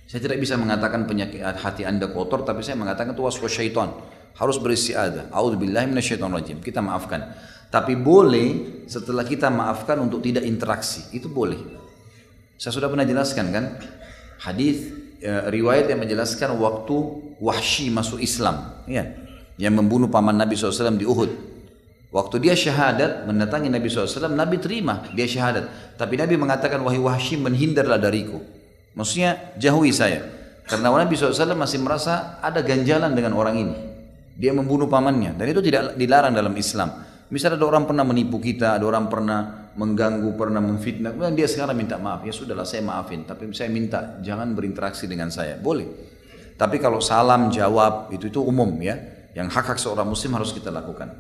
Saya tidak bisa mengatakan penyakit hati anda kotor, tapi saya mengatakan itu waswas syaitan. Harus beristiadah. A'udzubillahi minasyaitonirrajim. Kita maafkan. Tapi boleh setelah kita maafkan untuk tidak interaksi, itu boleh. Saya sudah pernah jelaskan kan, hadis riwayat yang menjelaskan waktu Wahsy masuk Islam, ya, yang membunuh paman Nabi SAW di Uhud. Waktu dia syahadat, mendatangi Nabi SAW, Nabi terima dia syahadat. Tapi Nabi mengatakan, wahai Wahsy, menghindarlah dariku. Maksudnya, jauhi saya. Karena Nabi SAW masih merasa ada ganjalan dengan orang ini. Dia membunuh pamannya, dan itu tidak dilarang dalam Islam. Misalnya ada orang pernah menipu kita, ada orang pernah mengganggu, pernah memfitnah, kemudian dia sekarang minta maaf, ya sudahlah saya maafin, tapi saya minta jangan berinteraksi dengan saya, boleh. Tapi kalau salam jawab itu umum ya, yang hak-hak seorang muslim harus kita lakukan.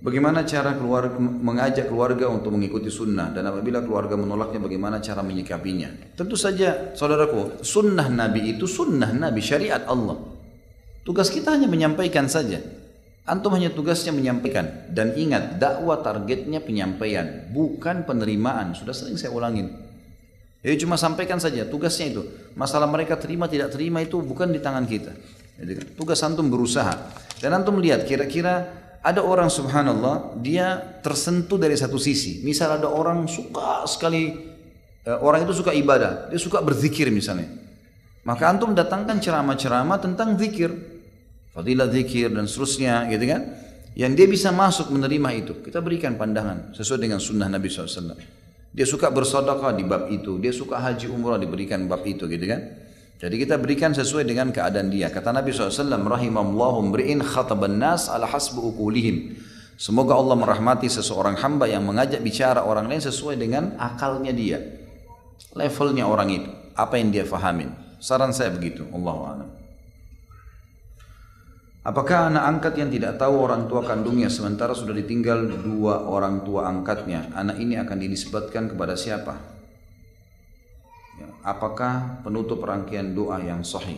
Bagaimana cara mengajak keluarga untuk mengikuti sunnah, dan apabila keluarga menolaknya bagaimana cara menyikapinya? Tentu saja saudaraku, sunnah Nabi itu sunnah Nabi, syariat Allah. Tugas kita hanya menyampaikan saja. Antum hanya tugasnya menyampaikan. Dan ingat, dakwah targetnya penyampaian, bukan penerimaan. Sudah sering saya ulangin. Jadi cuma sampaikan saja, tugasnya itu. Masalah mereka terima tidak terima itu bukan di tangan kita. Jadi, tugas antum berusaha. Dan antum lihat, kira-kira ada orang subhanallah, dia tersentuh dari satu sisi. Misal ada orang suka sekali, orang itu suka ibadah, dia suka berzikir misalnya. Maka antum datangkan ceramah-ceramah tentang zikir, fadilah zikir dan seterusnya, gitu kan? Yang dia bisa masuk menerima itu, kita berikan pandangan sesuai dengan sunnah Nabi SAW. Dia suka bersedekah di bab itu, dia suka haji umrah diberikan bab itu, gitu kan? Jadi kita berikan sesuai dengan keadaan dia. Kata Nabi SAW, rahimallahu mri'in khataban nas ala hasbu uqulihim. Semoga Allah merahmati seseorang hamba yang mengajak bicara orang lain sesuai dengan akalnya dia, levelnya orang itu, apa yang dia fahamin. Saran saya begitu, Allahu a'lam. Apakah anak angkat yang tidak tahu orang tua kandungnya sementara sudah ditinggal dua orang tua angkatnya, anak ini akan dinisbatkan kepada siapa? Ya, apakah penutup rangkaian doa yang sahih?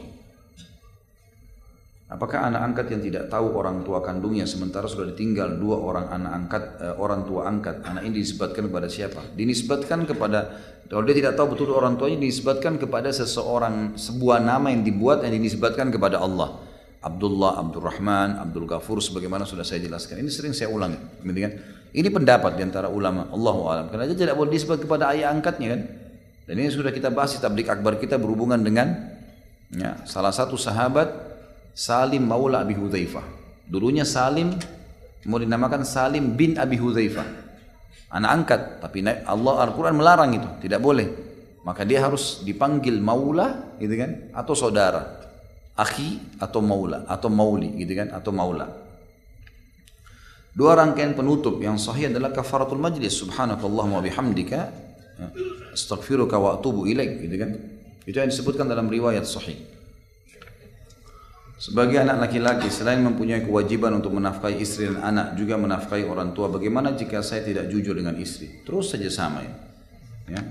Apakah anak angkat yang tidak tahu orang tua kandungnya sementara sudah ditinggal dua orang orang tua angkat, anak ini dinisbatkan kepada siapa? Dinisbatkan kepada, kalau dia tidak tahu betul orang tuanya, dinisbatkan kepada seseorang, sebuah nama yang dibuat yang dinisbatkan kepada Allah. Abdullah, Abdurrahman, Abdul Ghafur, sebagaimana sudah saya jelaskan. Ini sering saya ulangi. Ini pendapat di antara ulama. Allahu a'lam. Karena dia tidak boleh disebut kepada ayah angkatnya kan. Dan ini sudah kita bahas di tablik akbar kita berhubungan dengan salah satu sahabat Salim Maula Abi Hudzaifah. Dulunya Salim mau dinamakan Salim bin Abi Hudzaifah. Anak angkat, tapi Allah Al-Quran melarang itu, tidak boleh. Maka dia harus dipanggil Maula, gitu kan, atau saudara. Akhi atau maula atau mauli gitu kan, atau maula. Dua rangkaian penutup yang sahih adalah kafaratul majlis, subhanakallahumma wa bihamdika astaghfiruka wa atubu ilaik gitu kan. Itu yang disebutkan dalam riwayat sahih. Sebagai anak laki-laki selain mempunyai kewajiban untuk menafkahi istri dan anak, juga menafkahi orang tua. Bagaimana jika saya tidak jujur dengan istri? Terus saja sama ya.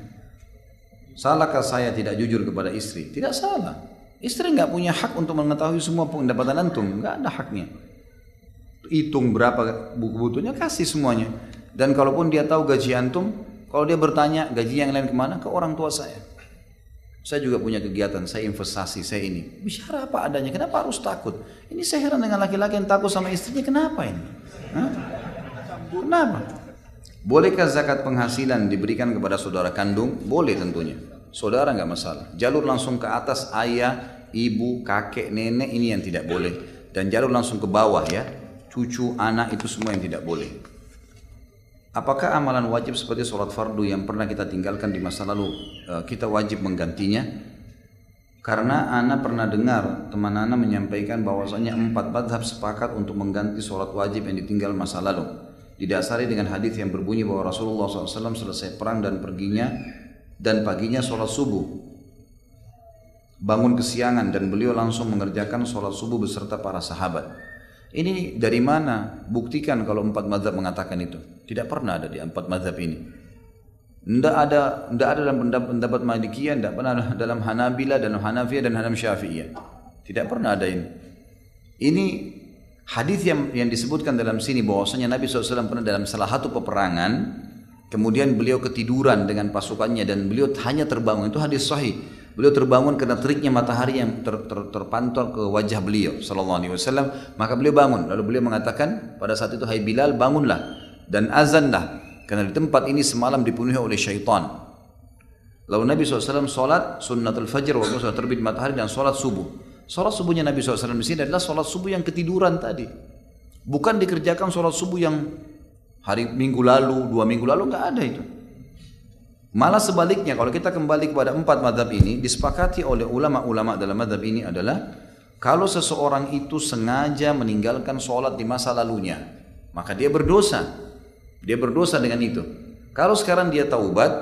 Salahkah saya tidak jujur kepada istri? Tidak salah. Istri nggak punya hak untuk mengetahui semua pendapatan antum, nggak ada haknya. Hitung berapa buku-butunya, kasih semuanya. Dan kalaupun dia tahu gaji antum, kalau dia bertanya gaji yang lain kemana, ke orang tua saya. Saya juga punya kegiatan, saya investasi, saya ini. Bicara apa adanya, kenapa harus takut? Ini saya heran dengan laki-laki yang takut sama istrinya, kenapa ini? Hah? Kenapa? Bolehkah zakat penghasilan diberikan kepada saudara kandung? Boleh tentunya. Saudara nggak masalah. Jalur langsung ke atas ayah, ibu, kakek, nenek ini yang tidak boleh. Dan jalur langsung ke bawah ya, cucu, anak itu semua yang tidak boleh. Apakah amalan wajib seperti sholat fardu yang pernah kita tinggalkan di masa lalu kita wajib menggantinya? Karena ana pernah dengar teman ana menyampaikan bahwasanya 4 mazhab sepakat untuk mengganti sholat wajib yang ditinggal masa lalu. Didasari dengan hadis yang berbunyi bahwa Rasulullah SAW selesai perang dan paginya sholat subuh, bangun kesiangan dan beliau langsung mengerjakan sholat subuh beserta para sahabat. Ini dari mana? Buktikan kalau 4 mazhab mengatakan itu. Tidak pernah ada di 4 mazhab ini. Tidak ada dalam pendapat Malikiyah, tidak pernah ada dalam Hanabila dan Hanafiyah dan Hanam Syafi'iyah. Tidak pernah ada ini. Ini hadis yang disebutkan dalam sini bahwasanya Nabi SAW pernah dalam salah satu peperangan. Kemudian beliau ketiduran dengan pasukannya dan beliau hanya terbangun. Itu hadis sahih. Beliau terbangun karena teriknya matahari yang terpantau ke wajah beliau sallallahu alaihi wasallam. Maka beliau bangun. Lalu beliau mengatakan pada saat itu, hai Bilal, bangunlah dan azanlah, karena di tempat ini semalam dipenuhi oleh syaitan. Lalu Nabi SAW sholat sunnatul fajr waktu sudah terbit matahari dan sholat subuh. Sholat subuhnya Nabi SAW di sini adalah sholat subuh yang ketiduran tadi. Bukan dikerjakan sholat subuh yang hari minggu lalu, 2 minggu lalu, nggak ada itu. Malah sebaliknya, kalau kita kembali kepada 4 mazhab ini, disepakati oleh ulama-ulama dalam mazhab ini adalah kalau seseorang itu sengaja meninggalkan sholat di masa lalunya, maka dia berdosa. Dia berdosa dengan itu. Kalau sekarang dia taubat,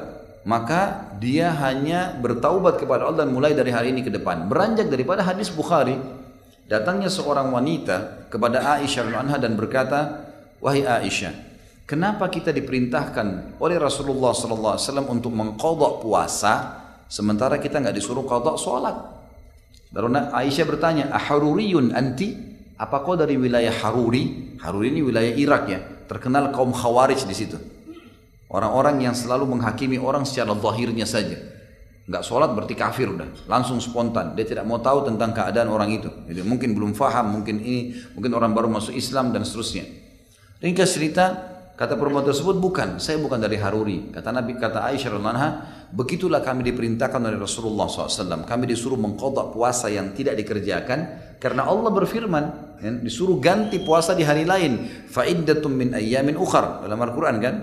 maka dia hanya bertaubat kepada Allah dan mulai dari hari ini ke depan. Beranjak daripada hadis Bukhari, datangnya seorang wanita kepada Aisyah radhiyallahu anha dan berkata, wahai Aisyah, kenapa kita diperintahkan oleh Rasulullah SAW untuk mengqadha puasa sementara kita nggak disuruh qadha sholat? Lalu Aisyah bertanya, aharuriyun anti? Apa kau dari wilayah Haruri? Haruri ini wilayah Irak ya, terkenal kaum Khawarij di situ. Orang-orang yang selalu menghakimi orang secara zahirnya saja. Nggak sholat berarti kafir udah, langsung spontan. Dia tidak mau tahu tentang keadaan orang itu. Jadi mungkin belum faham, mungkin orang baru masuk Islam dan seterusnya. Ringkas cerita, kata perempuan tersebut, bukan, saya bukan dari Haruri. Kata Aisyah radhiyallahu anha, begitulah kami diperintahkan oleh Rasulullah SAW. Kami disuruh mengqadha puasa yang tidak dikerjakan karena Allah berfirman, disuruh ganti puasa di hari lain. Fa'iddatum min ayyamin ukhar, dalam Al-Quran kan.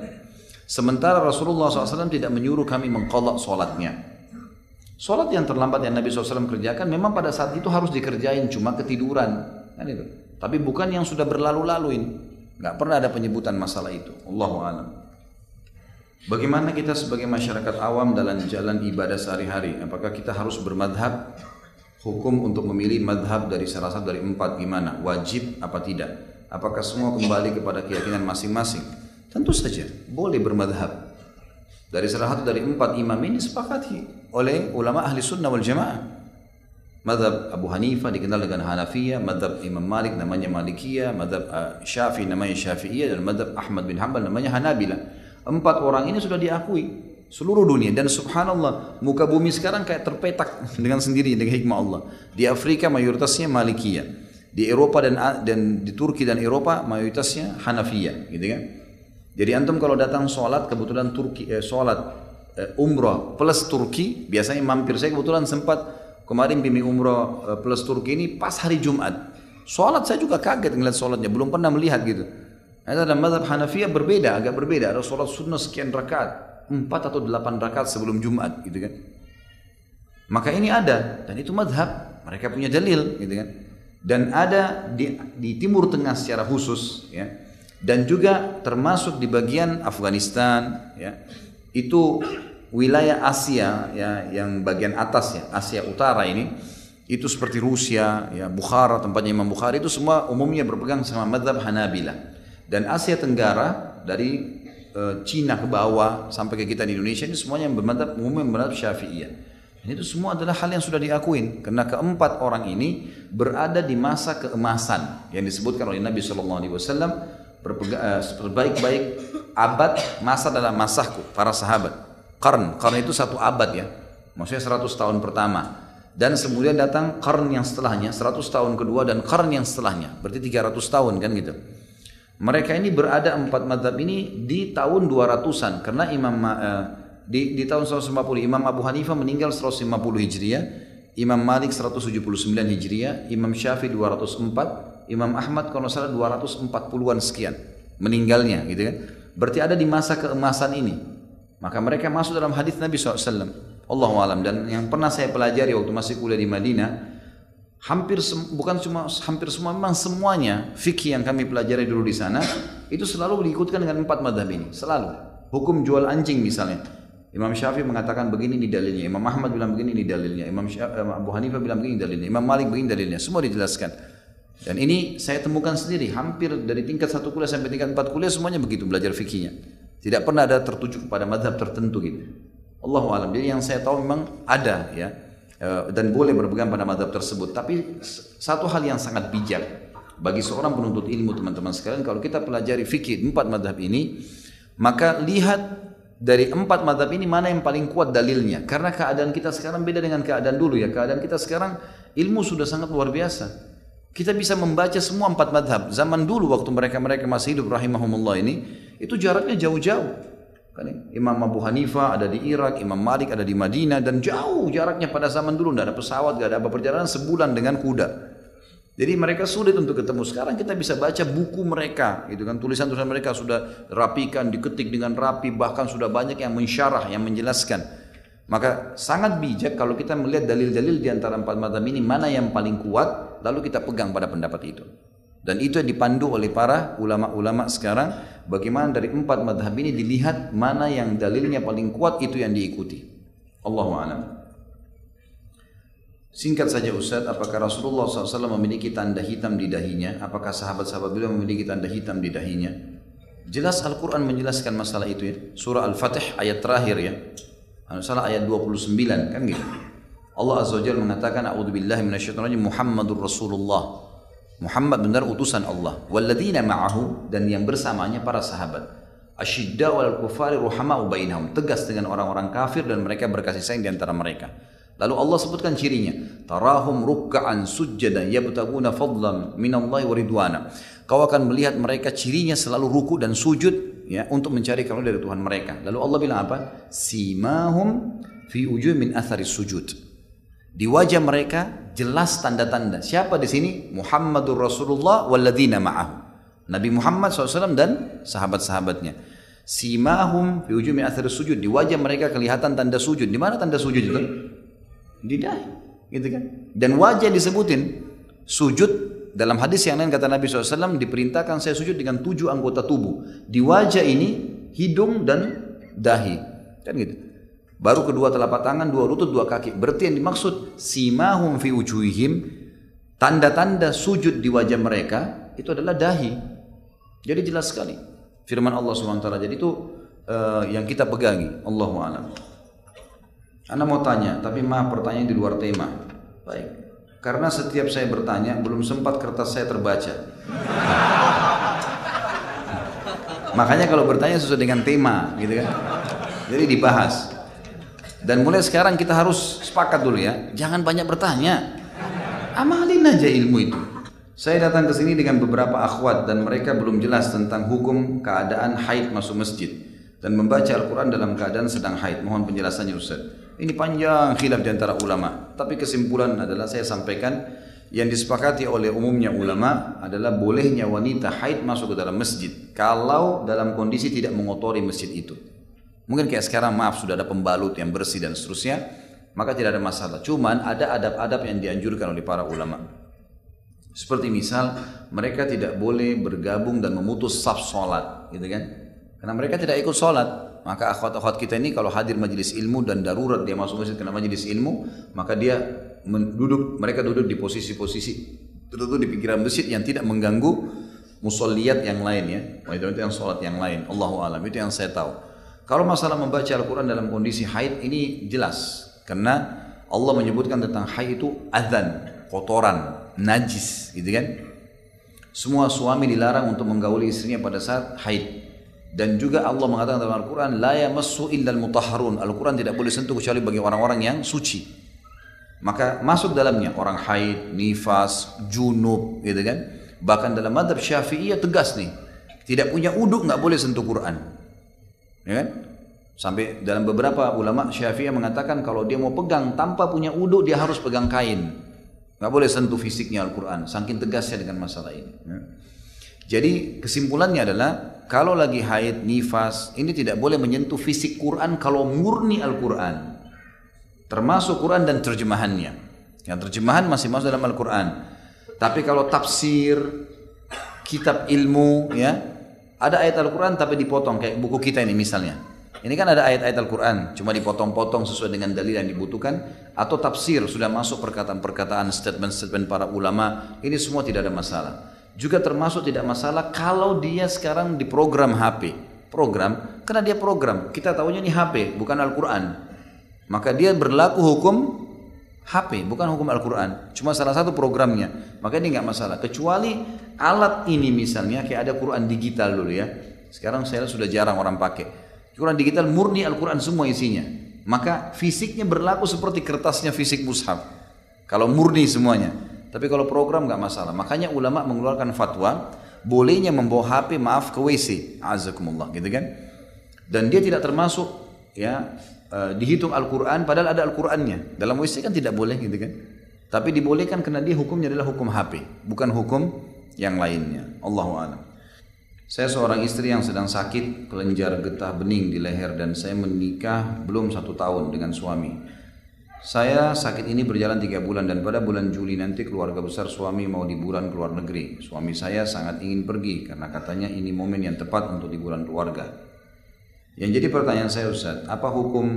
Sementara Rasulullah SAW tidak menyuruh kami mengqadha sholatnya. Sholat yang terlambat yang Nabi SAW kerjakan memang pada saat itu harus dikerjain, cuma ketiduran kan itu. Tapi bukan yang sudah berlalu-lalu ini. Nggak pernah ada penyebutan masalah itu. Allahu a'lam. Bagaimana kita sebagai masyarakat awam dalam jalan ibadah sehari-hari? Apakah kita harus bermadhab hukum untuk memilih madhab dari salah satu dari 4 gimana? Wajib apa tidak? Apakah semua kembali kepada keyakinan masing-masing? Tentu saja, boleh bermadhab. Dari salah satu dari 4 imam ini sepakati oleh ulama ahli sunnah wal jamaah. Madhab Abu Hanifah dikenal dengan Hanafiyah, madhab Imam Malik namanya Malikiyah, madhab Syafi'i namanya Syafi'iyah, dan madhab Ahmad bin Hanbal namanya Hanabilah. 4 orang ini sudah diakui seluruh dunia, dan subhanallah muka bumi sekarang kayak terpetak dengan sendiri dengan hikmah Allah. Di Afrika mayoritasnya Malikiyah, di Eropa dan di Turki dan Eropa mayoritasnya Hanafiyah, gitu kan? Jadi antum kalau datang sholat kebetulan Turki sholat umrah plus Turki, biasanya mampir. Saya kebetulan sempat kemarin bimbing umrah plus Turki ini pas hari Jumat. Sholat saya juga kaget ngeliat sholatnya, belum pernah melihat gitu. Ada dalam mazhab Hanafiyah berbeda, agak berbeda. Ada sholat sunnah sekian rakaat, 4 atau 8 rakaat sebelum Jumat, gitu kan. Maka ini ada, dan itu mazhab, mereka punya dalil, gitu kan. Dan ada di Timur Tengah secara khusus, ya. Dan juga termasuk di bagian Afghanistan, ya. Itu wilayah Asia, ya, yang bagian atas, ya, Asia Utara ini, itu seperti Rusia, ya, Bukhara, tempatnya Imam Bukhari, itu semua umumnya berpegang sama mazhab Hanabilah. Dan Asia Tenggara dari Cina ke bawah sampai ke kita di Indonesia ini semuanya bermadhab umumnya bermadhab Syafi'iyah. Dan itu semua adalah hal yang sudah diakuin karena keempat orang ini berada di masa keemasan yang disebutkan oleh Nabi SAW, sebaik-baik abad masa dalam masahku para sahabat. Karena itu 1 abad, ya, maksudnya 100 tahun pertama, dan kemudian datang qarn yang setelahnya 100 tahun kedua, dan qarn yang setelahnya berarti 300 tahun, kan gitu. Mereka ini berada 4 madhab ini di tahun 200-an karena di tahun 150 Imam Abu Hanifah meninggal 150 Hijriah, Imam Malik 179 Hijriah, Imam Syafi'i 204, Imam Ahmad kalau salah 240-an sekian meninggalnya, gitu kan. Berarti ada di masa keemasan ini. Maka mereka masuk dalam hadis Nabi SAW. Allahu a'lam. Dan yang pernah saya pelajari waktu masih kuliah di Madinah, hampir semua, memang semuanya fikih yang kami pelajari dulu di sana itu selalu diikutkan dengan 4 madhab ini, selalu. Hukum jual anjing misalnya, Imam Syafi'i mengatakan begini ini dalilnya, Imam Ahmad bilang begini ini dalilnya, Imam Abu Hanifah bilang begini dalilnya, Imam Malik begini dalilnya, semua dijelaskan. Dan ini saya temukan sendiri, hampir dari tingkat 1 kuliah sampai tingkat 4 kuliah semuanya begitu belajar fikihnya. Tidak pernah ada tertuju kepada madhab tertentu gitu. Allahu a'lam. Jadi yang saya tahu memang ada, ya, dan boleh berpegang pada madhab tersebut. Tapi satu hal yang sangat bijak bagi seorang penuntut ilmu, teman-teman sekalian, kalau kita pelajari fikih 4 madhab ini, maka lihat dari 4 madhab ini mana yang paling kuat dalilnya. Karena keadaan kita sekarang beda dengan keadaan dulu, ya. Keadaan kita sekarang ilmu sudah sangat luar biasa. Kita bisa membaca semua 4 madhab. Zaman dulu waktu mereka masih hidup rahimahumullah ini, itu jaraknya jauh-jauh. Imam Abu Hanifah ada di Irak, Imam Malik ada di Madinah, dan jauh jaraknya pada zaman dulu, tidak ada pesawat, tidak ada apa, perjalanan sebulan dengan kuda. Jadi mereka sulit untuk ketemu. Sekarang kita bisa baca buku mereka, gitu kan, tulisan-tulisan mereka sudah rapikan, diketik dengan rapi, bahkan sudah banyak yang mensyarah, yang menjelaskan. Maka sangat bijak kalau kita melihat dalil-dalil di antara 4 mazhab ini mana yang paling kuat, lalu kita pegang pada pendapat itu. Dan itu yang dipandu oleh para ulama-ulama sekarang, bagaimana dari 4 madhab ini dilihat mana yang dalilnya paling kuat, itu yang diikuti. Allahu a'lam. Singkat saja Ustaz, apakah Rasulullah SAW memiliki tanda hitam di dahinya? Apakah sahabat-sahabat beliau memiliki tanda hitam di dahinya? Jelas Al-Quran menjelaskan masalah itu, ya. Surah Al-Fatih ayat terakhir, ya, salah ayat 29, kan gitu. Allah Azza wa Jalla mengatakan, a'udzubillahi minasyaitonir rajim, Muhammadur Rasulullah. Muhammad benar utusan Allah. Walladzina ma'ahu, dan yang bersamanya para sahabat. Asyidda wal kufari ruhama'u bainahum, tegas dengan orang-orang kafir dan mereka berkasih sayang di antara mereka. Lalu Allah sebutkan cirinya, tarahum ruk'an sujjadan yabtaguna fadlan minallahi wa ridwana. Kau akan melihat mereka cirinya selalu ruku dan sujud, ya, untuk mencari karunia dari Tuhan mereka. Lalu Allah bilang apa? Simahum fi wujuh min atharis sujud. Di wajah mereka jelas tanda-tanda. Siapa di sini? Muhammadur Rasulullah walladzina ma'ahu. Nabi Muhammad SAW dan sahabat-sahabatnya. Simahum fi wujuh min atharis sujud. Di wajah mereka kelihatan tanda sujud. Di mana tanda sujud itu? Di dahi, gitu kan? Dan wajah disebutin. Sujud dalam hadis yang lain kata Nabi SAW, diperintahkan saya sujud dengan 7 anggota tubuh. Di wajah ini hidung dan dahi, kan gitu. Baru kedua telapak tangan, dua lutut, dua kaki. Berarti yang dimaksud simahum fi wujuhihim, tanda-tanda sujud di wajah mereka itu adalah dahi. Jadi jelas sekali firman Allah SWT. Jadi itu yang kita pegangi. Allahu a'lam. Anda mau tanya, tapi maaf pertanyaan di luar tema. Baik. Karena setiap saya bertanya belum sempat kertas saya terbaca. Makanya kalau bertanya sesuai dengan tema, gitu kan? Jadi dibahas. Dan mulai sekarang kita harus sepakat dulu ya, jangan banyak bertanya. Amalin aja ilmu itu. Saya datang ke sini dengan beberapa akhwat dan mereka belum jelas tentang hukum keadaan haid masuk masjid dan membaca Al-Quran dalam keadaan sedang haid. Mohon penjelasannya Ustaz. Ini panjang khilaf di antara ulama. Tapi kesimpulan adalah saya sampaikan yang disepakati oleh umumnya ulama adalah bolehnya wanita haid masuk ke dalam masjid kalau dalam kondisi tidak mengotori masjid itu. Mungkin kayak sekarang maaf sudah ada pembalut yang bersih dan seterusnya, maka tidak ada masalah. Cuman ada adab-adab yang dianjurkan oleh para ulama. Seperti misal mereka tidak boleh bergabung dan memutus saf sholat, gitu kan? Karena mereka tidak ikut sholat. Maka akhwat-akhwat kita ini kalau hadir majelis ilmu dan darurat dia masuk masjid karena majelis ilmu, maka dia mereka duduk di posisi-posisi tertentu di pinggiran masjid yang tidak mengganggu musalliyat yang lain ya. Itu yang sholat yang lain. Allahu a'lam, itu yang saya tahu. Kalau masalah membaca Al-Quran dalam kondisi haid ini jelas. Karena Allah menyebutkan tentang haid itu adzan, kotoran, najis, gitu kan? Semua suami dilarang untuk menggauli istrinya pada saat haid. Dan juga Allah mengatakan dalam Al-Quran, la yamassu illal mutahharun. Al-Quran tidak boleh sentuh kecuali bagi orang-orang yang suci. Maka masuk dalamnya orang haid, nifas, junub, gitu kan? Bahkan dalam madhab Syafi'iyah tegas nih, tidak punya uduk nggak boleh sentuh Quran, ya kan? Sampai dalam beberapa ulama Syafi'iyah mengatakan kalau dia mau pegang tanpa punya uduk dia harus pegang kain. Nggak boleh sentuh fisiknya Al-Quran, saking tegasnya dengan masalah ini. Jadi kesimpulannya adalah kalau lagi haid, nifas, ini tidak boleh menyentuh fisik Quran kalau murni Al-Quran. Termasuk Quran dan terjemahannya. Yang terjemahan masih masuk dalam Al-Quran. Tapi kalau tafsir, kitab ilmu, ya ada ayat Al-Quran tapi dipotong kayak buku kita ini misalnya. Ini kan ada ayat-ayat Al-Quran, cuma dipotong-potong sesuai dengan dalil yang dibutuhkan. Atau tafsir, sudah masuk perkataan-perkataan, statement-statement para ulama. Ini semua tidak ada masalah. Juga termasuk tidak masalah kalau dia sekarang di program HP. Program, karena dia program. Kita tahunya ini HP, bukan Al-Quran. Maka dia berlaku hukum HP, bukan hukum Al-Quran. Cuma salah satu programnya. Maka ini nggak masalah. Kecuali alat ini misalnya, kayak ada Quran digital dulu ya. Sekarang saya sudah jarang orang pakai. Quran digital murni Al-Quran semua isinya. Maka fisiknya berlaku seperti kertasnya fisik mushaf. Kalau murni semuanya. Tapi kalau program nggak masalah. Makanya ulama mengeluarkan fatwa bolehnya membawa HP ke WC, azakumullah, gitu kan? Dan dia tidak termasuk ya dihitung Al-Quran, padahal ada Al-Qurannya. Dalam WC kan tidak boleh, gitu kan? Tapi dibolehkan karena dia hukumnya adalah hukum HP, bukan hukum yang lainnya. Allahu a'lam. Saya seorang istri yang sedang sakit kelenjar getah bening di leher dan saya menikah belum 1 tahun dengan suami. Saya sakit ini berjalan 3 bulan dan pada bulan Juli nanti keluarga besar suami mau liburan ke luar negeri. Suami saya sangat ingin pergi karena katanya ini momen yang tepat untuk liburan keluarga. Yang jadi pertanyaan saya Ustaz, apa hukum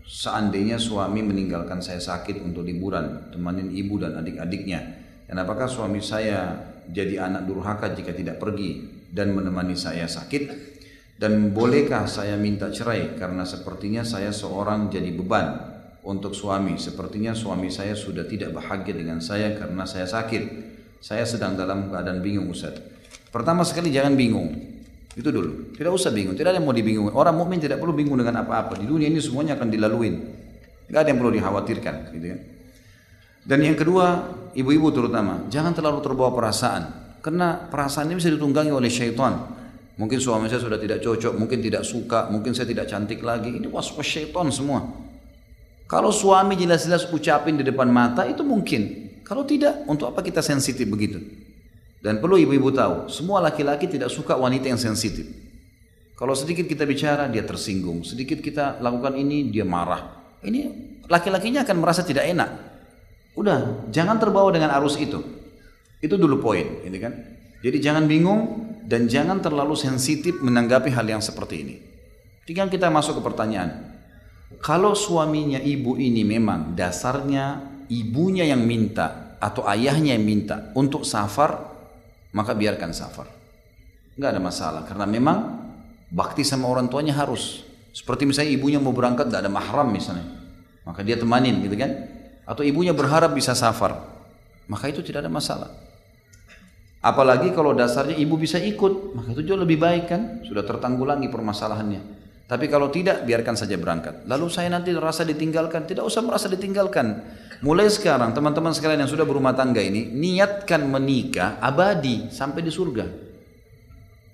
seandainya suami meninggalkan saya sakit untuk liburan, temanin ibu dan adik-adiknya? Dan apakah suami saya jadi anak durhaka jika tidak pergi dan menemani saya sakit? Dan bolehkah saya minta cerai karena sepertinya saya seorang jadi beban untuk suami. Sepertinya suami saya sudah tidak bahagia dengan saya karena saya sakit. Saya sedang dalam keadaan bingung Ustaz. Pertama sekali jangan bingung. Itu dulu. Tidak usah bingung. Tidak ada yang mau dibingung. Orang mukmin tidak perlu bingung dengan apa-apa. Di dunia ini semuanya akan dilaluin. Tidak ada yang perlu dikhawatirkan. Gitu kan? Dan yang kedua, ibu-ibu terutama, jangan terlalu terbawa perasaan. Karena perasaan ini bisa ditunggangi oleh syaitan. Mungkin suami saya sudah tidak cocok, mungkin tidak suka, mungkin saya tidak cantik lagi. Ini was-was syaitan semua. Kalau suami jelas-jelas ucapin di depan mata itu mungkin. Kalau tidak, untuk apa kita sensitif begitu? Dan perlu ibu-ibu tahu, semua laki-laki tidak suka wanita yang sensitif. Kalau sedikit kita bicara, dia tersinggung. Sedikit kita lakukan ini, dia marah. Ini laki-lakinya akan merasa tidak enak. Udah, jangan terbawa dengan arus itu. Itu dulu poin, ini kan? Jadi jangan bingung dan jangan terlalu sensitif menanggapi hal yang seperti ini. Tinggal kita masuk ke pertanyaan. Kalau suaminya ibu ini memang dasarnya ibunya yang minta atau ayahnya yang minta untuk safar, maka biarkan safar. Nggak ada masalah, karena memang bakti sama orang tuanya harus. Seperti misalnya ibunya mau berangkat, nggak ada mahram misalnya, maka dia temanin gitu kan. Atau ibunya berharap bisa safar, maka itu tidak ada masalah. Apalagi kalau dasarnya ibu bisa ikut, maka itu jauh lebih baik kan, sudah tertanggulangi permasalahannya. Tapi kalau tidak, biarkan saja berangkat. Lalu saya nanti merasa ditinggalkan, tidak usah merasa ditinggalkan. Mulai sekarang teman-teman sekalian yang sudah berumah tangga ini, niatkan menikah abadi sampai di surga.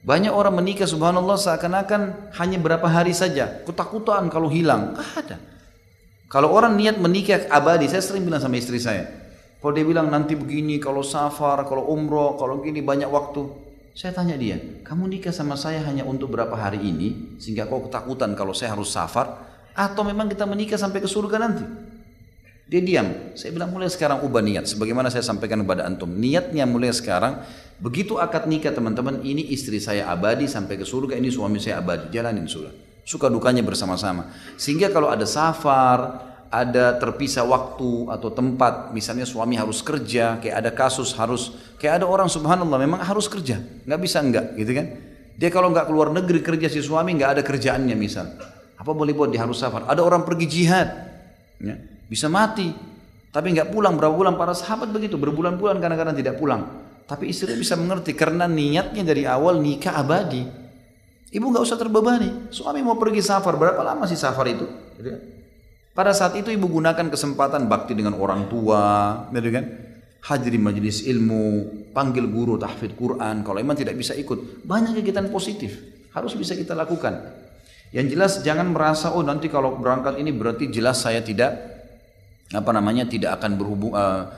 Banyak orang menikah subhanallah seakan-akan hanya berapa hari saja, ketakutan kalau hilang. Ada. Kalau orang niat menikah abadi, saya sering bilang sama istri saya, kalau dia bilang nanti begini, kalau safar, kalau umroh, kalau gini banyak waktu. Saya tanya dia, kamu nikah sama saya hanya untuk berapa hari ini, sehingga kau ketakutan kalau saya harus safar, atau memang kita menikah sampai ke surga nanti? Dia diam. Saya bilang mulai sekarang ubah niat, sebagaimana saya sampaikan kepada antum. Niatnya mulai sekarang, begitu akad nikah teman-teman, ini istri saya abadi sampai ke surga, ini suami saya abadi, jalanin sudah. Suka dukanya bersama-sama. Sehingga kalau ada safar, ada terpisah waktu atau tempat, misalnya suami harus kerja, kayak ada kasus harus, kayak ada orang subhanallah memang harus kerja, nggak bisa enggak, gitu kan? Dia kalau nggak keluar negeri kerja si suami nggak ada kerjaannya misal, apa boleh buat dia harus safar. Ada orang pergi jihad, ya, bisa mati, tapi nggak pulang berapa bulan. Para sahabat begitu, berbulan-bulan kadang-kadang tidak pulang. Tapi istrinya bisa mengerti karena niatnya dari awal nikah abadi. Ibu nggak usah terbebani. Suami mau pergi safar, berapa lama sih safar itu? Gitu kan? Pada saat itu ibu gunakan kesempatan bakti dengan orang tua, gitu kan? Hadiri majelis ilmu, panggil guru tahfidz Quran. Kalau memang tidak bisa ikut, banyak kegiatan positif harus bisa kita lakukan. Yang jelas jangan merasa oh nanti kalau berangkat ini berarti jelas saya tidak tidak akan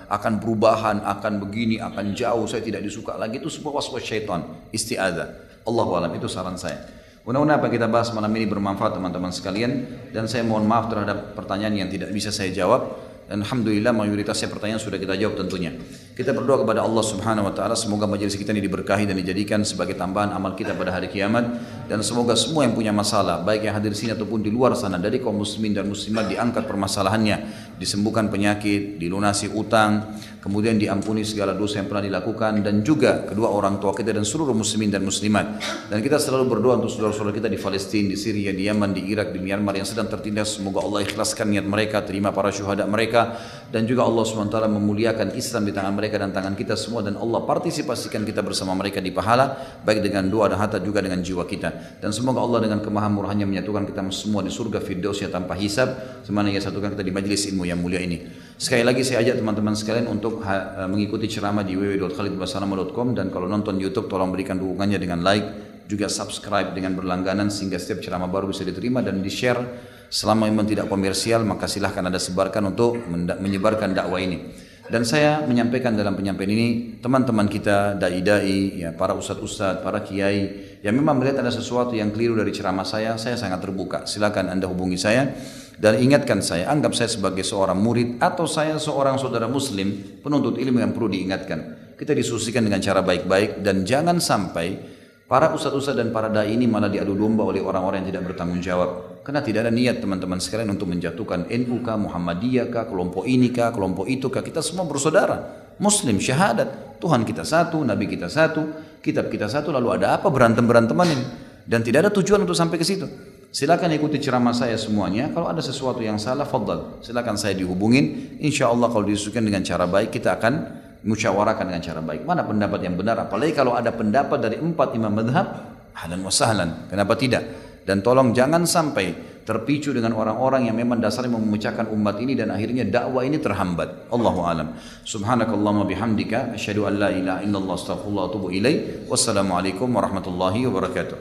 akan perubahan, akan begini, akan jauh, saya tidak disuka lagi. Itu sebuah waswas syaitan, isti'adzah. Allahu a'lam, itu saran saya. Mudah-mudahan apa kita bahas malam ini bermanfaat teman-teman sekalian, dan saya mohon maaf terhadap pertanyaan yang tidak bisa saya jawab, dan alhamdulillah mayoritasnya pertanyaan sudah kita jawab tentunya. Kita berdoa kepada Allah Subhanahu wa taala semoga majelis kita ini diberkahi dan dijadikan sebagai tambahan amal kita pada hari kiamat, dan semoga semua yang punya masalah baik yang hadir sini ataupun di luar sana dari kaum muslimin dan muslimat diangkat permasalahannya, disembuhkan penyakit, dilunasi utang, kemudian diampuni segala dosa yang pernah dilakukan, dan juga kedua orang tua kita dan seluruh muslimin dan muslimat. Dan kita selalu berdoa untuk saudara-saudara kita di Palestina, di Syria, di Yaman, di Irak, di Myanmar yang sedang tertindas, semoga Allah ikhlaskan niat mereka, terima para syuhada mereka, dan juga Allah SWT memuliakan Islam di tangan mereka dan tangan kita semua, dan Allah partisipasikan kita bersama mereka di pahala, baik dengan doa dan harta juga dengan jiwa kita. Dan semoga Allah dengan kemahamurahannya menyatukan kita semua di surga firdausnya tanpa hisab, semana ia satukan kita di majelis ilmu yang mulia ini. Sekali lagi saya ajak teman-teman sekalian untuk mengikuti ceramah di www.khalidbasalamah.com, dan kalau nonton YouTube tolong berikan dukungannya dengan like, juga subscribe dengan berlangganan sehingga setiap ceramah baru bisa diterima dan di-share. Selama memang tidak komersial maka silahkan Anda sebarkan untuk menyebarkan dakwah ini. Dan saya menyampaikan dalam penyampaian ini teman-teman kita, dai-dai, ya, para ustadz-ustadz, para kiai yang memang melihat ada sesuatu yang keliru dari ceramah saya sangat terbuka. Silakan Anda hubungi saya dan ingatkan saya, anggap saya sebagai seorang murid atau saya seorang saudara muslim penuntut ilmu yang perlu diingatkan. Kita diskusikan dengan cara baik-baik, dan jangan sampai para ustadz-ustadz dan para dai ini malah diadu domba oleh orang-orang yang tidak bertanggung jawab. Karena tidak ada niat teman-teman sekalian untuk menjatuhkan NU kah, Muhammadiyah kah, kelompok ini kah, kelompok itu kah. Kita semua bersaudara, muslim, syahadat, Tuhan kita satu, Nabi kita satu, kitab kita satu, lalu ada apa berantem-beranteman ini? Dan tidak ada tujuan untuk sampai ke situ. Silakan ikuti ceramah saya semuanya. Kalau ada sesuatu yang salah, fadhal, silakan saya dihubungin. Insya Allah kalau disusun dengan cara baik, kita akan musyawarahkan dengan cara baik. Mana pendapat yang benar? Apalagi kalau ada pendapat dari 4 imam madhab, ahlan wa sahlan. Kenapa tidak? Dan tolong jangan sampai terpicu dengan orang-orang yang memang dasarnya memecahkan umat ini dan akhirnya dakwah ini terhambat. Allahu a'lam. Subhanakallahumma bihamdika asyhadu an la ilaha illallah astaghfirullah wa atubu ilaik. Wassalamualaikum warahmatullahi wabarakatuh.